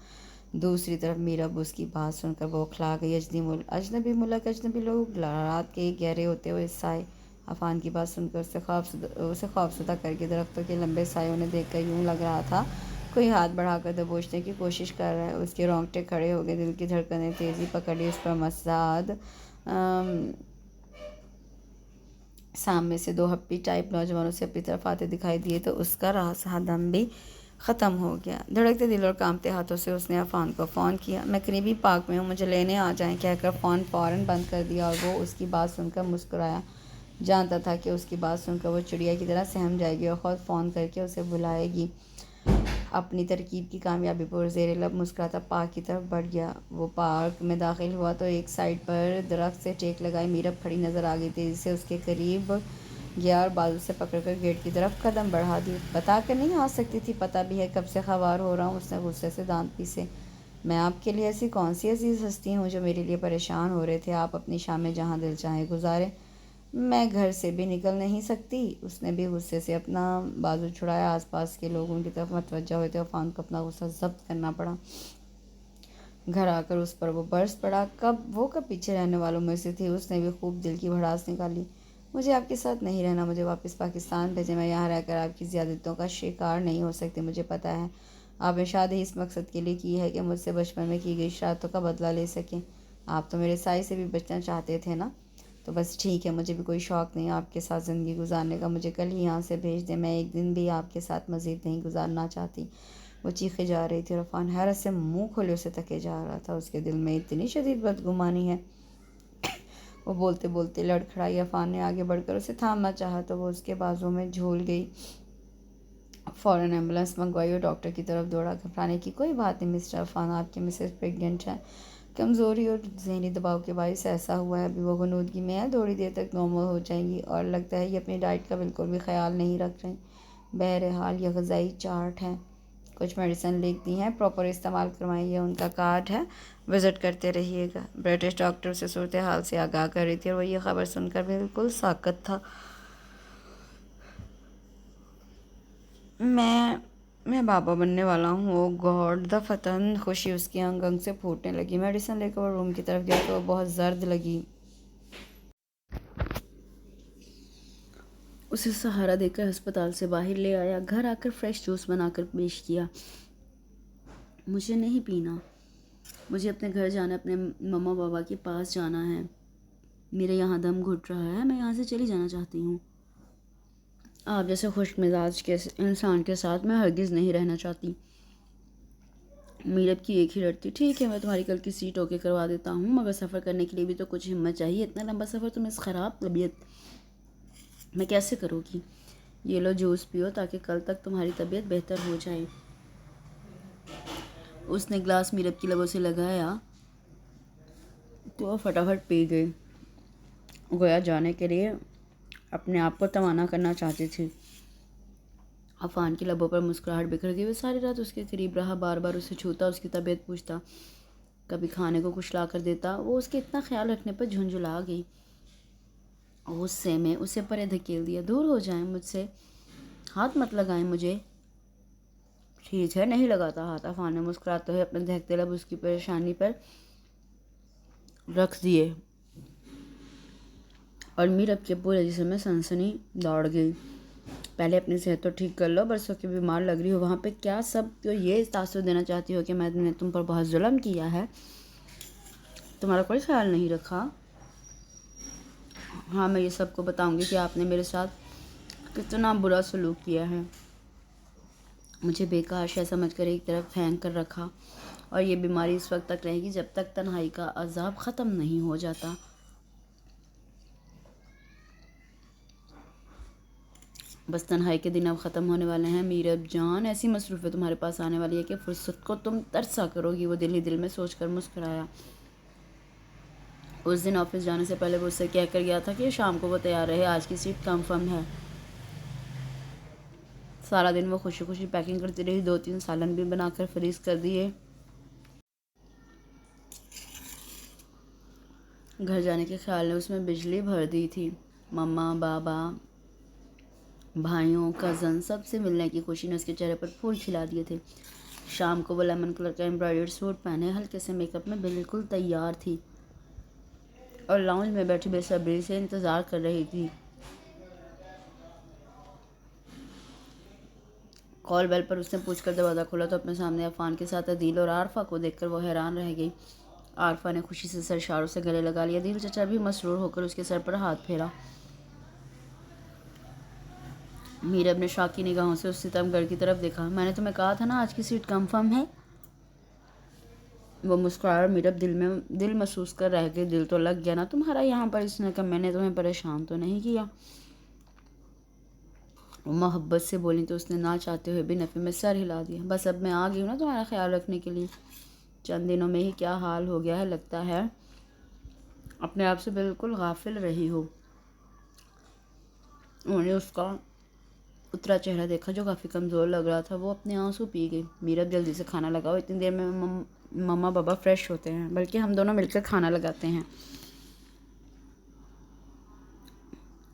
دوسری طرف میرب اس کی بات سن کر بوکھلا گئی۔ اجنبی ملک، اجنبی لوگ، رات کے گہرے ہوتے ہوئے سائے۔ عفان کی بات سن کر اسے خوفزدہ کر کے درختوں کے لمبے سائے انہیں دیکھ کر یوں لگ رہا تھا کوئی ہاتھ بڑھا کر دبوچنے کی کوشش کر رہا ہے۔ اس کے رونگٹے کھڑے ہو گئے، دل کی دھڑکنیں تیزی پکڑ لی۔ اس پر مزاد سامنے سے 2 ہپی ٹائپ نوجوانوں سے اپنی طرف آتے دکھائی دیے تو اس کا رہا دم بھی ختم ہو گیا۔ دھڑکتے دل اور کانپتے ہاتھوں سے اس نے عفان کو فون کیا۔ میں قریبی پارک میں ہوں، مجھے لینے آ جائیں کہہ کر فون فوراً بند کر دیا اور وہ اس کی بات سن کر مسکرایا۔ جانتا تھا کہ اس کی بات سن کر وہ چڑیا کی طرح سہم جائے گی اور خود فون کر کے اسے بلائے گی۔ اپنی ترکیب کی کامیابی پر زیر لب مسکراتا پارک کی طرف بڑھ گیا۔ وہ پارک میں داخل ہوا تو ایک سائڈ پر درخت سے ٹیک لگائے میرب کھڑی نظر آ گئی۔ تیزی سے اس کے قریب گیا اور بازو سے پکڑ کر گیٹ کی طرف قدم بڑھا دی۔ بتا کر نہیں آ سکتی تھی؟ پتہ بھی ہے کب سے خوار ہو رہا ہوں، اس نے غصے سے دانت پیسے۔ میں آپ کے لیے ایسی کون سی عزیز ہستی ہوں جو میرے لیے پریشان ہو رہے تھے؟ آپ اپنی شامیں جہاں دل چاہے گزاریں، میں گھر سے بھی نکل نہیں سکتی؟ اس نے بھی غصے سے اپنا بازو چھڑایا۔ آس پاس کے لوگوں کی طرف متوجہ ہوئے تھے۔ عفان کو اپنا غصہ ضبط کرنا پڑا۔ گھر آ کر اس پر وہ برس پڑا۔ کب پیچھے رہنے والوں میں سے تھی۔ اس نے بھی خوب دل کی بھڑاس نکالی۔ مجھے آپ کے ساتھ نہیں رہنا، مجھے واپس پاکستان بھیجیں۔ میں یہاں رہ کر آپ کی زیادتیوں کا شکار نہیں ہو سکتی۔ مجھے پتہ ہے آپ نے شادی اس مقصد کے لیے کی ہے کہ مجھ سے بچپن میں کی گئی شرارتوں کا بدلہ لے سکیں۔ آپ تو میرے سائے سے بھی بچنا چاہتے تھے نا؟ تو بس ٹھیک ہے، مجھے بھی کوئی شوق نہیں آپ کے ساتھ زندگی گزارنے کا۔ مجھے کل ہی یہاں سے بھیج دیں، میں ایک دن بھی آپ کے ساتھ مزید نہیں گزارنا چاہتی۔ وہ چیخے جا رہی تھی اور عفان حیرت سے منہ کھولے اسے تکے جا رہا تھا۔ اس کے دل میں اتنی شدید بدگمانی ہے۔ وہ بولتے بولتے لڑکھڑائی۔ عفان نے آگے بڑھ کر اسے تھامنا چاہا تو وہ اس کے بازو میں جھول گئی۔ فوراً ایمبولینس منگوائی اور ڈاکٹر کی طرف دوڑا۔ گھبرانے کی کوئی بات نہیں مسٹر عفان، آپ کی مسز پریگننٹ ہے۔ کمزوری اور ذہنی دباؤ کے باعث ایسا ہوا ہے۔ ابھی وہ غنودگی میں ہے، تھوڑی دیر تک نارمل ہو جائیں گی، اور لگتا ہے یہ اپنی ڈائٹ کا بالکل بھی خیال نہیں رکھ رہی۔ بہرحال یہ غذائی چارٹ ہے، کچھ میڈیسن لکھ دی ہیں، پراپر استعمال کروائیں۔ یہ ان کا کارڈ ہے، وزٹ کرتے رہیے گا۔ برٹش ڈاکٹر اسے صورتحال سے آگاہ کر رہی تھی اور وہ یہ خبر سن کر بالکل ساکت تھا۔ میں بابا بننے والا ہوں۔ او گاڈ! دفتن خوشی اس کی انگ انگ سے پھوٹنے لگی۔ میڈیسن لے کر وہ روم کی طرف گیا تو وہ بہت زرد لگی۔ اسے سہارا دے کر ہسپتال سے باہر لے آیا۔ گھر آ کر فریش جوس بنا کر پیش کیا۔ مجھے نہیں پینا، مجھے اپنے گھر جانا، اپنے مما بابا کے پاس جانا ہے۔ میرے یہاں دم گھٹ رہا ہے، میں یہاں سے چلی جانا چاہتی ہوں۔ آپ جیسے خوش مزاج کے انسان کے ساتھ میں ہرگز نہیں رہنا چاہتی۔ میرب کی ایک ہی لڑتی، ٹھیک ہے میں تمہاری کل کی سیٹ اوکے کروا دیتا ہوں، مگر سفر کرنے کے لیے بھی تو کچھ ہمت چاہیے۔ اتنا لمبا سفر تم اس خراب طبیعت میں کیسے کرو گی؟ یہ لو جوس پیو تاکہ کل تک تمہاری طبیعت بہتر ہو جائے۔ اس نے گلاس میرب کی لبوں سے لگایا تو وہ فٹافٹ پی گئی، گویا جانے کے لیے اپنے آپ کو توانا کرنا چاہتی تھی۔ عفان کی لبوں پر مسکراہٹ بکھر گئی۔ وہ ساری رات اس کے قریب رہا، بار بار اسے چھوتا، اس کی طبیعت پوچھتا، کبھی کھانے کو کچھ لا کر دیتا۔ وہ اس کے اتنا خیال رکھنے پر جھنجھلا گئی۔ غصے میں اسے پرے دھکیل دیا، دور ہو جائیں مجھ سے، ہاتھ مت لگائیں مجھے۔ ٹھیک ہے نہیں لگاتا ہاتھ، عفان نے مسکراتے ہوئے اپنے دہکتے لب اس کی پریشانی پر رکھ دیے اور میرب کے پورے جسم میں سنسنی دوڑ گئی۔ پہلے اپنی صحت تو ٹھیک کر لو، برسوں کی بیمار لگ رہی ہو وہاں پہ کیا سب کو یہ تاثر دینا چاہتی ہو کہ میں نے تم پر بہت ظلم کیا ہے، تمہارا کوئی خیال نہیں رکھا؟ ہاں میں یہ سب کو بتاؤں گی کہ آپ نے میرے ساتھ کتنا برا سلوک کیا ہے۔ مجھے بیکار شے سمجھ کر ایک طرف پھینک کر رکھا، اور یہ بیماری اس وقت تک رہے گی جب تک تنہائی کا عذاب ختم نہیں ہو جاتا۔ بس تنہائی کے دن اب ختم ہونے والے ہیں میرب جان، ایسی مصروفیت تمہارے پاس آنے والی ہے کہ فرصت کو تم ترسا کرو گی۔ وہ دل ہی دل میں سوچ کر مسکرایا۔ اس دن آفس جانے سے پہلے وہ اس سے کہہ کر گیا تھا کہ شام کو وہ تیار رہے، آج کی سیٹ کنفرم ہے۔ سارا دن وہ خوشی خوشی پیکنگ کرتی رہی، 2-3 سالن بھی بنا کر فریز کر دیے۔ گھر جانے کے خیال نے اس میں بجلی بھر دی تھی۔ مما، بابا، بھائیوں، کزن سب سے ملنے کی خوشی نے اس کے چہرے پر پھول کھلا دیے تھے۔ شام کو وہ لیمن کلر کا امبرائڈرڈ سوٹ پہنے ہلکے سے میک اپ میں بالکل تیار تھی اور لاؤنج میں بیٹھی بے صبری سے انتظار کر رہی تھی۔ کال بیل پر اس نے پوچھ کر دروازہ کھولا تو اپنے سامنے عفان کے ساتھ عدیل اور عارفہ کو دیکھ کر وہ حیران رہ گئی۔ عارفہ نے خوشی سے سرشاروں سے گلے لگا لیا۔ عدیل چچا بھی مسرور ہو کر اس کے سر پر ہاتھ پھیرا۔ میرب نے شاکی نگاہوں سے اس ستم گر کی طرف دیکھا۔ میں نے تمہیں کہا تھا نا آج کی سیٹ کنفرم ہے۔ وہ مسکرایا اور میرب دل محسوس کر رہ گئی۔ دل تو لگ گیا نا تمہارا یہاں پر، اس نے کہا میں نے تمہیں پریشان تو نہیں کیا؟ وہ محبت سے بولی تو اس نے نہ چاہتے ہوئے بھی نفی میں سر ہلا دیا۔ بس اب میں آ گئی ہوں نا تمہارا خیال رکھنے کے لیے۔ چند دنوں میں ہی کیا حال ہو گیا ہے، لگتا ہے اپنے آپ سے بالکل غافل رہی ہو۔ انہوں نے اس کا اترا چہرہ دیکھا جو کافی کمزور لگ رہا تھا۔ وہ اپنے آنسو پی گئی۔ میرب جلدی سے کھانا لگاؤ، اتنی دیر میں مما بابا فریش ہوتے ہیں، بلکہ ہم دونوں مل کر کھانا لگاتے ہیں۔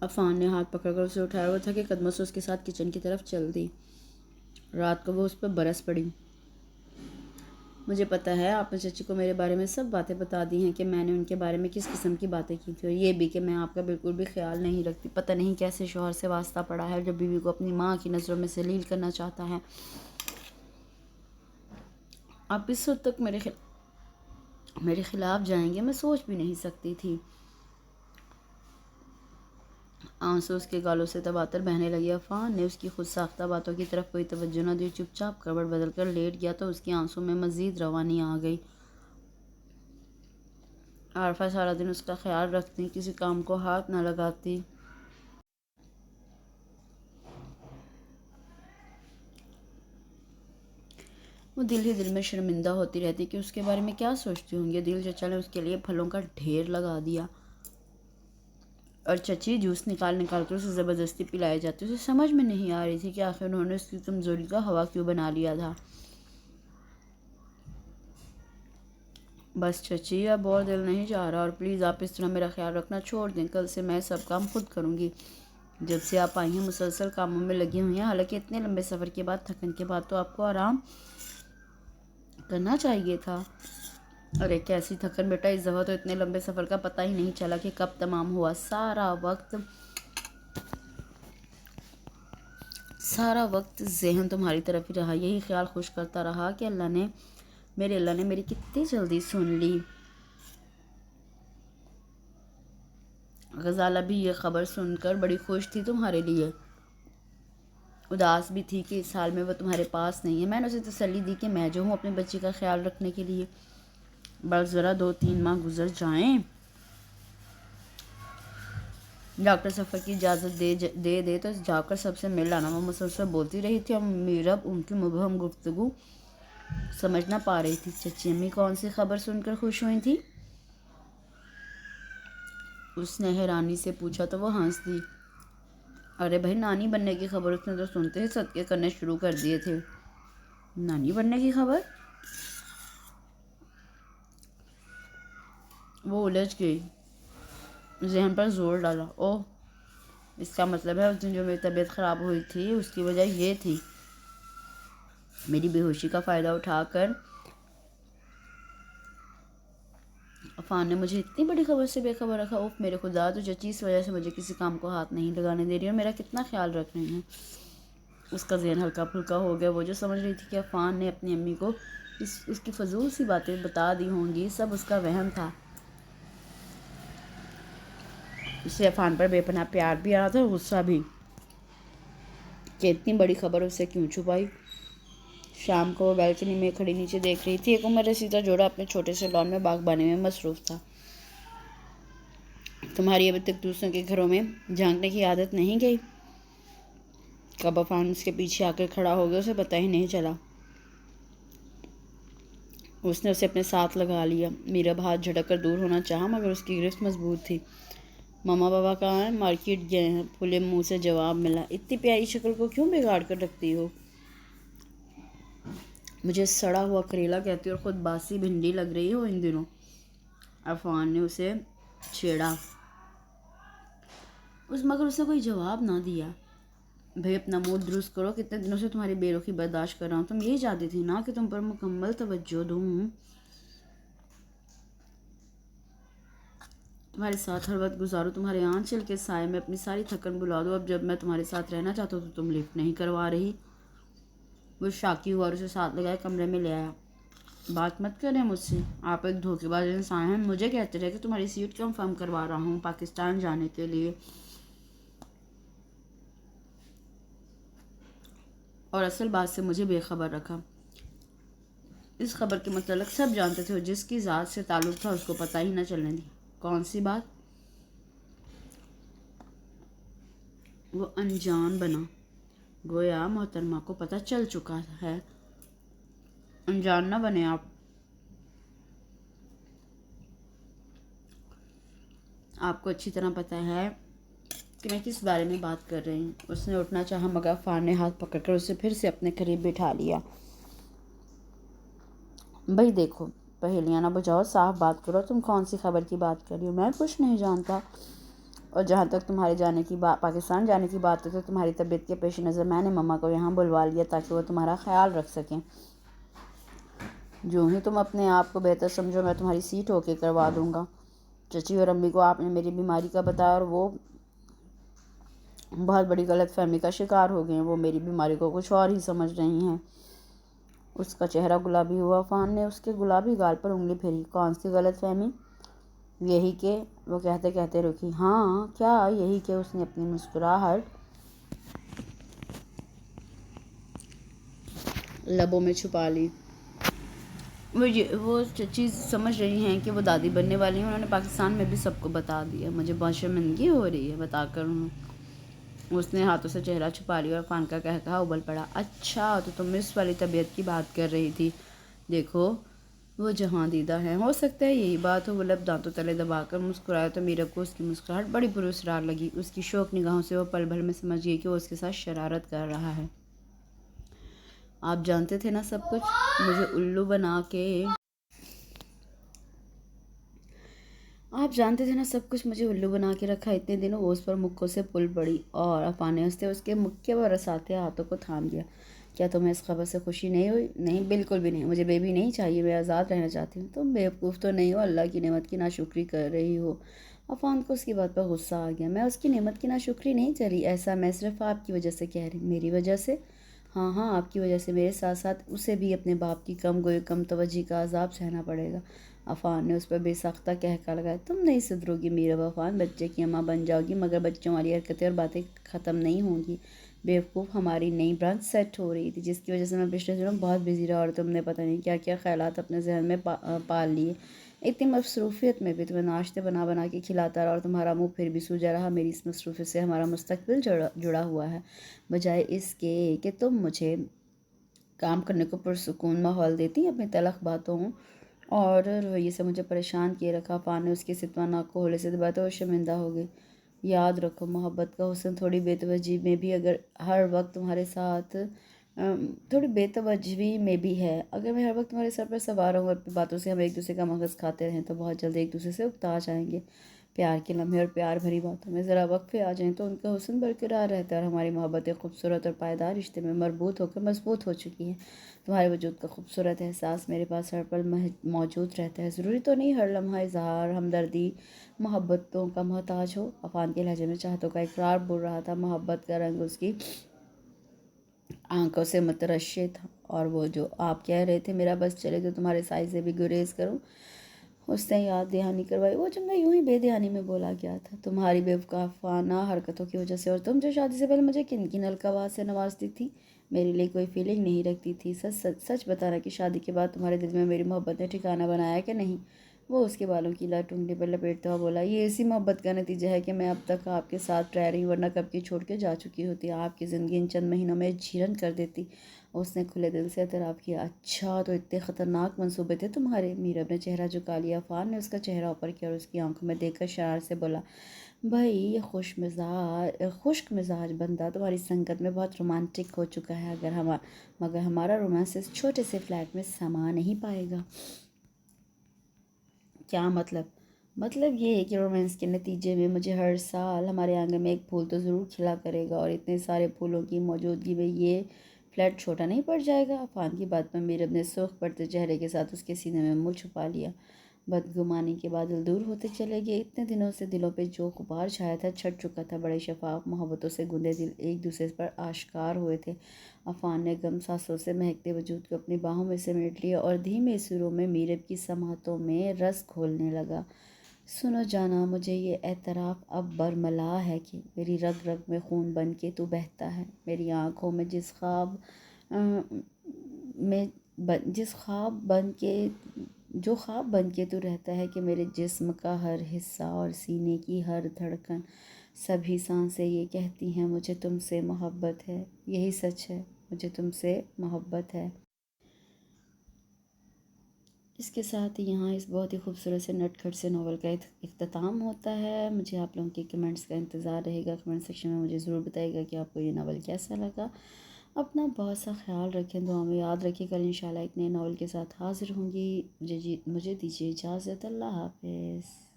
عفان نے ہاتھ پکڑ کر اسے اٹھایا، وہ تھکے قدموں سے اس کے ساتھ کچن کی طرف چل دی۔ رات کو وہ اس پر برس پڑی۔ مجھے پتہ ہے آپ نے چچی کو میرے بارے میں سب باتیں بتا دی ہیں کہ میں نے ان کے بارے میں کس قسم کی باتیں کی تھی، اور یہ بھی کہ میں آپ کا بالکل بھی خیال نہیں رکھتی۔ پتہ نہیں کیسے شوہر سے واسطہ پڑا ہے جو بیوی کو اپنی ماں کی نظروں میں ذلیل کرنا چاہتا ہے۔ آپ اس حد تک میرے خلاف جائیں گے میں سوچ بھی نہیں سکتی تھی۔ آنسو اس کے گالوں سے تباتر بہنے لگے۔ عفان نے اس کی خود ساختہ باتوں کی طرف کوئی توجہ نہ دی، چپ چاپ کروٹ بدل کر لیٹ گیا تو اس کی آنسوں میں مزید روانی آ گئی۔ عارفہ سارا دن اس کا خیال رکھتی، کسی کام کو ہاتھ نہ لگاتی۔ وہ دل ہی دل میں شرمندہ ہوتی رہتی کہ اس کے بارے میں کیا سوچتی ہوں گی۔ دل چچا نے اس کے لیے پھلوں کا ڈھیر لگا دیا، اور چچی جوس نکال نکال کر اسے زبردستی پلائے جاتی۔ اسے سمجھ میں نہیں آ رہی تھی کہ آخر انہوں نے اس کی کمزوری کا ہوا کیوں بنا لیا تھا۔ بس چچی، اب اور دل نہیں چاہ رہا، اور پلیز آپ اس طرح میرا خیال رکھنا چھوڑ دیں۔ کل سے میں سب کام خود کروں گی۔ جب سے آپ آئی ہیں مسلسل کاموں میں لگی ہوئی ہیں، حالانکہ اتنے لمبے سفر کے بعد، تھکن کے بعد تو آپ کو آرام کرنا چاہیے تھا۔ اور ایک ایسی تھکن بیٹا، اس دفعہ تو اتنے لمبے سفر کا پتہ ہی نہیں چلا کہ کب تمام ہوا۔ سارا وقت ذہن تمہاری طرف ہی رہا، یہی خیال خوش کرتا رہا کہ اللہ نے میری کتنی جلدی سن لی۔ غزالہ بھی یہ خبر سن کر بڑی خوش تھی تمہارے لیے، اداس بھی تھی کہ اس حال میں وہ تمہارے پاس نہیں ہے۔ میں نے اسے تسلی دی کہ میں جو ہوں اپنے بچے کا خیال رکھنے کے لیے، بس ذرا 2-3 ماہ گزر جائیں، ڈاکٹر سفر کی اجازت دے تو جا کر سب سے مل لانا۔ وہ مسلسل بولتی رہی تھی اور میرب ان کی مبہم گفتگو سمجھ نہ پا رہی تھی۔ چچی امی کون سی خبر سن کر خوش ہوئی تھی؟ اس نے حیرانی سے پوچھا تو وہ ہنس دی۔ ارے بھائی، نانی بننے کی خبر۔ اس نے تو سنتے ہی صدقے کرنے شروع کر دیے تھے۔ نانی بننے کی خبر؟ وہ الجھ گئی، ذہن پر زور ڈالا۔ اوہ، اس کا مطلب ہے اس دن جو میری طبیعت خراب ہوئی تھی اس کی وجہ یہ تھی۔ میری بے ہوشی کا فائدہ اٹھا کر عفان نے مجھے اتنی بڑی خبر سے بے خبر رکھا۔ اوف میرے خدا، تو چچی اس وجہ سے مجھے کسی کام کو ہاتھ نہیں لگانے دے رہی اور میرا کتنا خیال رکھ رہی ہیں۔ اس کا ذہن ہلکا پھلکا ہو گیا۔ وہ جو سمجھ رہی تھی کہ عفان نے اپنی امی کو اس کی فضول سی باتیں بتا دی ہوں گی، سب اس کا وہم تھا۔ اسے عفان پر بے پناہ پیار بھی آ رہا تھا اور غصہ بھی کہ اتنی بڑی خبر اس سے کیوں چھپائی۔ شام کو وہ بیلکنی میں کھڑی نیچے دیکھ رہی تھی۔ ایک عمر رسیدہ جوڑا اپنے چھوٹے سے لان میں باغبانی میں مصروف تھا۔ تمہاری ابھی تک دوسروں کے گھروں میں جھانکنے کی عادت نہیں گئی؟ کب عفان اس کے پیچھے آ کر کھڑا ہو گیا اسے پتہ ہی نہیں چلا۔ اس نے اسے اپنے ساتھ لگا لیا۔ میرا ہاتھ جھٹک کر دور ہونا چاہا مگر اس کی گرفت مضبوط تھی۔ ماما بابا کہاں ہیں؟ مارکیٹ گئے ہیں، پھولے منہ سے جواب ملا۔ اتنی پیاری شکل کو کیوں بگاڑ کر رکھتی ہو؟ مجھے سڑا ہوا کریلا کہتی اور خود باسی بھنڈی لگ رہی ہو ان دنوں۔ عفان نے اسے چھیڑا، مگر اس نے کوئی جواب نہ دیا۔ بھئی اپنا موڈ درست کرو، کتنے دنوں سے تمہاری بے رخی برداشت کر رہا ہوں۔ تم یہی چاہتی تھی نا کہ تم پر مکمل توجہ دوں، تمہارے ساتھ ہر وقت گزارو، تمہارے آنچل کے سائے میں اپنی ساری تھکن بلا دو۔ اب جب میں تمہارے ساتھ رہنا چاہتا ہوں تو تم لفٹ نہیں کروا رہی۔ وہ شاکی ہوا اور اسے ساتھ لگائے کمرے میں لے آیا۔ بات مت کریں مجھ سے، آپ ایک دھوکے باز انسان ہیں۔ مجھے کہتے رہے کہ تمہاری سیٹ کنفرم کروا رہا ہوں پاکستان جانے کے لیے، اور اصل بات سے مجھے بے خبر رکھا۔ اس خبر کے متعلق سب جانتے تھے اور جس کی ذات سے تعلق تھا اس کو پتہ ہی نہ چلنے دی۔ کون سی بات؟ وہ انجان بنا۔ گویا محترمہ کو پتہ چل چکا ہے۔ انجان نہ بنے آپ کو اچھی طرح پتہ ہے کہ میں کس بارے میں بات کر رہی ہوں۔ اس نے اٹھنا چاہا مگر عفان نے ہاتھ پکڑ کر اسے پھر سے اپنے قریب بٹھا لیا۔ بھئی دیکھو، پہیلیاں نہ بجھاؤ، صاف بات کرو، تم کون سی خبر کی بات کر رہی ہو؟ میں کچھ نہیں جانتا۔ اور جہاں تک تمہارے جانے کی پاکستان جانے کی بات ہے تو تمہاری طبیعت کے پیش نظر میں نے مما کو یہاں بلوا لیا تاکہ وہ تمہارا خیال رکھ سکیں۔ جو ہی تم اپنے آپ کو بہتر سمجھو میں تمہاری سیٹ اوکے کروا دوں گا۔ چچی اور امی کو آپ نے میری بیماری کا بتایا اور وہ بہت بڑی غلط فہمی کا شکار ہو گئے ہیں۔ وہ میری بیماری کو کچھ اور ہی سمجھ رہی ہیں۔ اس کا چہرہ گلابی ہوا۔ عفان نے اس کے گلابی گال پر انگلی پھیری۔ کون سی غلط فہمی؟ یہی کہ وہ کہتے کہتے رکی۔ ہاں کیا؟ یہی کہ اس نے اپنی مسکراہٹ لبوں میں چھپا لی۔ وہ چیز سمجھ رہی ہیں کہ وہ دادی بننے والی ہیں۔ انہوں نے پاکستان میں بھی سب کو بتا دیا۔ مجھے بہت شرمندگی ہو رہی ہے بتا کر اس نے ہاتھوں سے چہرہ چھپا لیا اور عفان کا کہا ابل پڑا۔ اچھا تو تم اس والی طبیعت کی بات کر رہی تھی۔ دیکھو وہ جہاں دیدہ ہے، ہو سکتا ہے یہی بات ہو۔ وہ لب دانتوں تلے دبا کر مسکرایا تو میرب کو اس کی مسکراہٹ بڑی پراسرار لگی۔ اس کی شوق نگاہوں سے وہ پل بھر میں سمجھ گئی کہ وہ اس کے ساتھ شرارت کر رہا ہے۔ آپ جانتے تھے نا سب کچھ؟ مجھے الو بنا کے رکھا اتنے دنوں۔ وہ اس پر مکوں سے پل پڑی اور عفان نے ہنستے اس کے مکے پر رساتے ہاتھوں کو تھام دیا۔ کیا تمہیں اس خبر سے خوشی نہیں ہوئی؟ نہیں، بالکل بھی نہیں۔ مجھے بیبی نہیں چاہیے، میں آزاد رہنا چاہتی ہوں۔ تم بیوقوف تو نہیں ہو؟ اللہ کی نعمت کی ناشکری کر رہی ہو۔ عفان کو اس کی بات پر غصہ آ گیا۔ میں اس کی نعمت کی ناشکری نہیں کر رہی، ایسا میں صرف آپ کی وجہ سے کہہ رہی ہوں۔ میری وجہ سے؟ ہاں آپ کی وجہ سے۔ میرے ساتھ ساتھ اسے بھی اپنے باپ کی کم گوئی کم توجہی کا عذاب سہنا پڑے گا۔ عفان نے اس پر بے ساختہ قہقہہ لگایا۔ تم نہیں سدھرو گی میرب۔ عفان بچے کی اماں بن جاؤ گی مگر بچوں والی حرکتیں اور باتیں ختم نہیں ہوں گی۔ بیوقوف، ہماری نئی برانچ سیٹ ہو رہی تھی جس کی وجہ سے میں پچھلے دنوں بہت بزی رہا اور تم نے پتہ نہیں کیا کیا خیالات اپنے ذہن میں پال لیے۔ اتنی مصروفیت میں بھی تمہیں ناشتے بنا بنا کے کھلاتا رہا اور تمہارا منہ پھر بھی سوجا رہا۔ میری اس مصروفیت سے ہمارا مستقبل جڑا ہوا ہے، بجائے اس کے کہ تم مجھے کام کرنے کو پرسکون ماحول دیتی۔ اپنی تلخ باتوں اور رویے سے مجھے پریشان کیے رکھا۔ عفان نے اس کے ستواں ناک کو ہولے سے دبایا تو وہ شرمندہ ہو گئی۔ یاد رکھو، محبت کا حسن تھوڑی بے توجہی میں بھی اگر ہر وقت تمہارے ساتھ تھوڑی بے توجہی میں بھی ہے۔ اگر میں ہر وقت تمہارے سر پر سوار ہوں اور اپنی باتوں سے ہم ایک دوسرے کا مغز کھاتے رہیں تو بہت جلد ایک دوسرے سے اکتا جائیں گے۔ پیار کے لمحے اور پیار بھری باتوں میں ذرا وقفے آ جائیں تو ان کا حسن برقرار رہتا ہے اور ہماری محبت ایک خوبصورت اور پائیدار رشتے میں مربوط ہو کر مضبوط ہو چکی ہے۔ تمہارے وجود کا خوبصورت احساس میرے پاس ہر پل موجود رہتا ہے۔ ضروری تو نہیں ہر لمحہ اظہار ہمدردی محبتوں کا محتاج ہو۔ عفان کے لہجے میں چاہتوں کا اقرار بول رہا تھا۔ محبت کا رنگ اس کی آنکھوں سے مترشح تھا۔ اور وہ جو آپ کہہ رہے تھے میرا بس چلے تو تمہارے سائے سے بھی گریز کروں، اس نے یاد دہانی کروائی۔ وہ جملہ یوں ہی بے دہانی میں بولا گیا تھا، تمہاری بیوقوفانہ حرکتوں کی وجہ سے۔ اور تم جو شادی سے پہلے مجھے کن کن القابات سے نوازتی تھی، میرے لیے کوئی فیلنگ نہیں رکھتی تھی۔ سچ بتانا کہ شادی کے بعد تمہارے دل میں میری محبت نے ٹھکانہ بنایا کہ نہیں؟ وہ اس کے بالوں کی لٹ انگلی پر لپیٹتا ہوا بولا۔ یہ اسی محبت کا نتیجہ ہے کہ میں اب تک آپ کے ساتھ رہ رہی ہوں، ورنہ کب کی چھوڑ کے جا چکی ہوتی۔ آپ کی زندگی ان چند مہینوں میں جھیرن کر دیتی۔ اس نے کھلے دل سے اعتراف کیا۔ اچھا تو اتنے خطرناک منصوبے تھے تمہارے؟ میرب نے چہرہ جھکا لیا۔ عفان نے اس کا چہرہ اوپر کیا اور اس کی آنکھوں میں دیکھ کر شرارت سے بولا، بھائی یہ خشک مزاج بندہ تمہاری سنگت میں بہت رومانٹک ہو چکا ہے مگر ہمارا رومانس اس چھوٹے سے فلیٹ میں سما نہیں پائے گا۔ کیا مطلب؟ مطلب یہ ہے کہ رومانس کے نتیجے میں مجھے ہر سال ہمارے آنگن میں ایک پھول تو ضرور کھلا کرے گا اور اتنے سارے پھولوں کی موجودگی میں یہ فلیٹ چھوٹا نہیں پڑ جائے گا۔ عفان کی بات پر میرب نے سرخ پڑتے چہرے کے ساتھ اس کے سینے میں منہ چھپا لیا۔ بدگمانی کے بادل دور ہوتے چلے گئے۔ اتنے دنوں سے دلوں پہ جو غبار چھایا تھا چھٹ چکا تھا۔ بڑے شفاف محبتوں سے گندے دل ایک دوسرے پر آشکار ہوئے تھے۔ عفان نے گم سانسوں سے مہکتے وجود کو اپنی باہوں میں سمیٹ لیا اور دھیمے سروں میں میرب کی سماعتوں میں رس گھولنے لگا۔ سنو جانا، مجھے یہ اعتراف اب برملا ہے کہ میری رگ رگ میں خون بن کے تو بہتا ہے۔ میری آنکھوں میں جو خواب بن کے تو رہتا ہے کہ میرے جسم کا ہر حصہ اور سینے کی ہر دھڑکن سبھی سانسیں یہ کہتی ہیں مجھے تم سے محبت ہے، یہی سچ ہے، مجھے تم سے محبت ہے۔ اس کے ساتھ ہی یہاں اس بہت ہی خوبصورت سے نٹ کھٹ سے ناول کا اختتام ہوتا ہے۔ مجھے آپ لوگوں کے کمنٹس کا انتظار رہے گا، کمنٹ سیکشن میں مجھے ضرور بتائیے گا کہ آپ کو یہ ناول کیسا لگا۔ اپنا بہت سا خیال رکھیں، دعا میں یاد رکھیں۔ کل انشاءاللہ ایک نئے ناول کے ساتھ حاضر ہوں گی۔ مجھے دیجیے اجازت، اللہ حافظ۔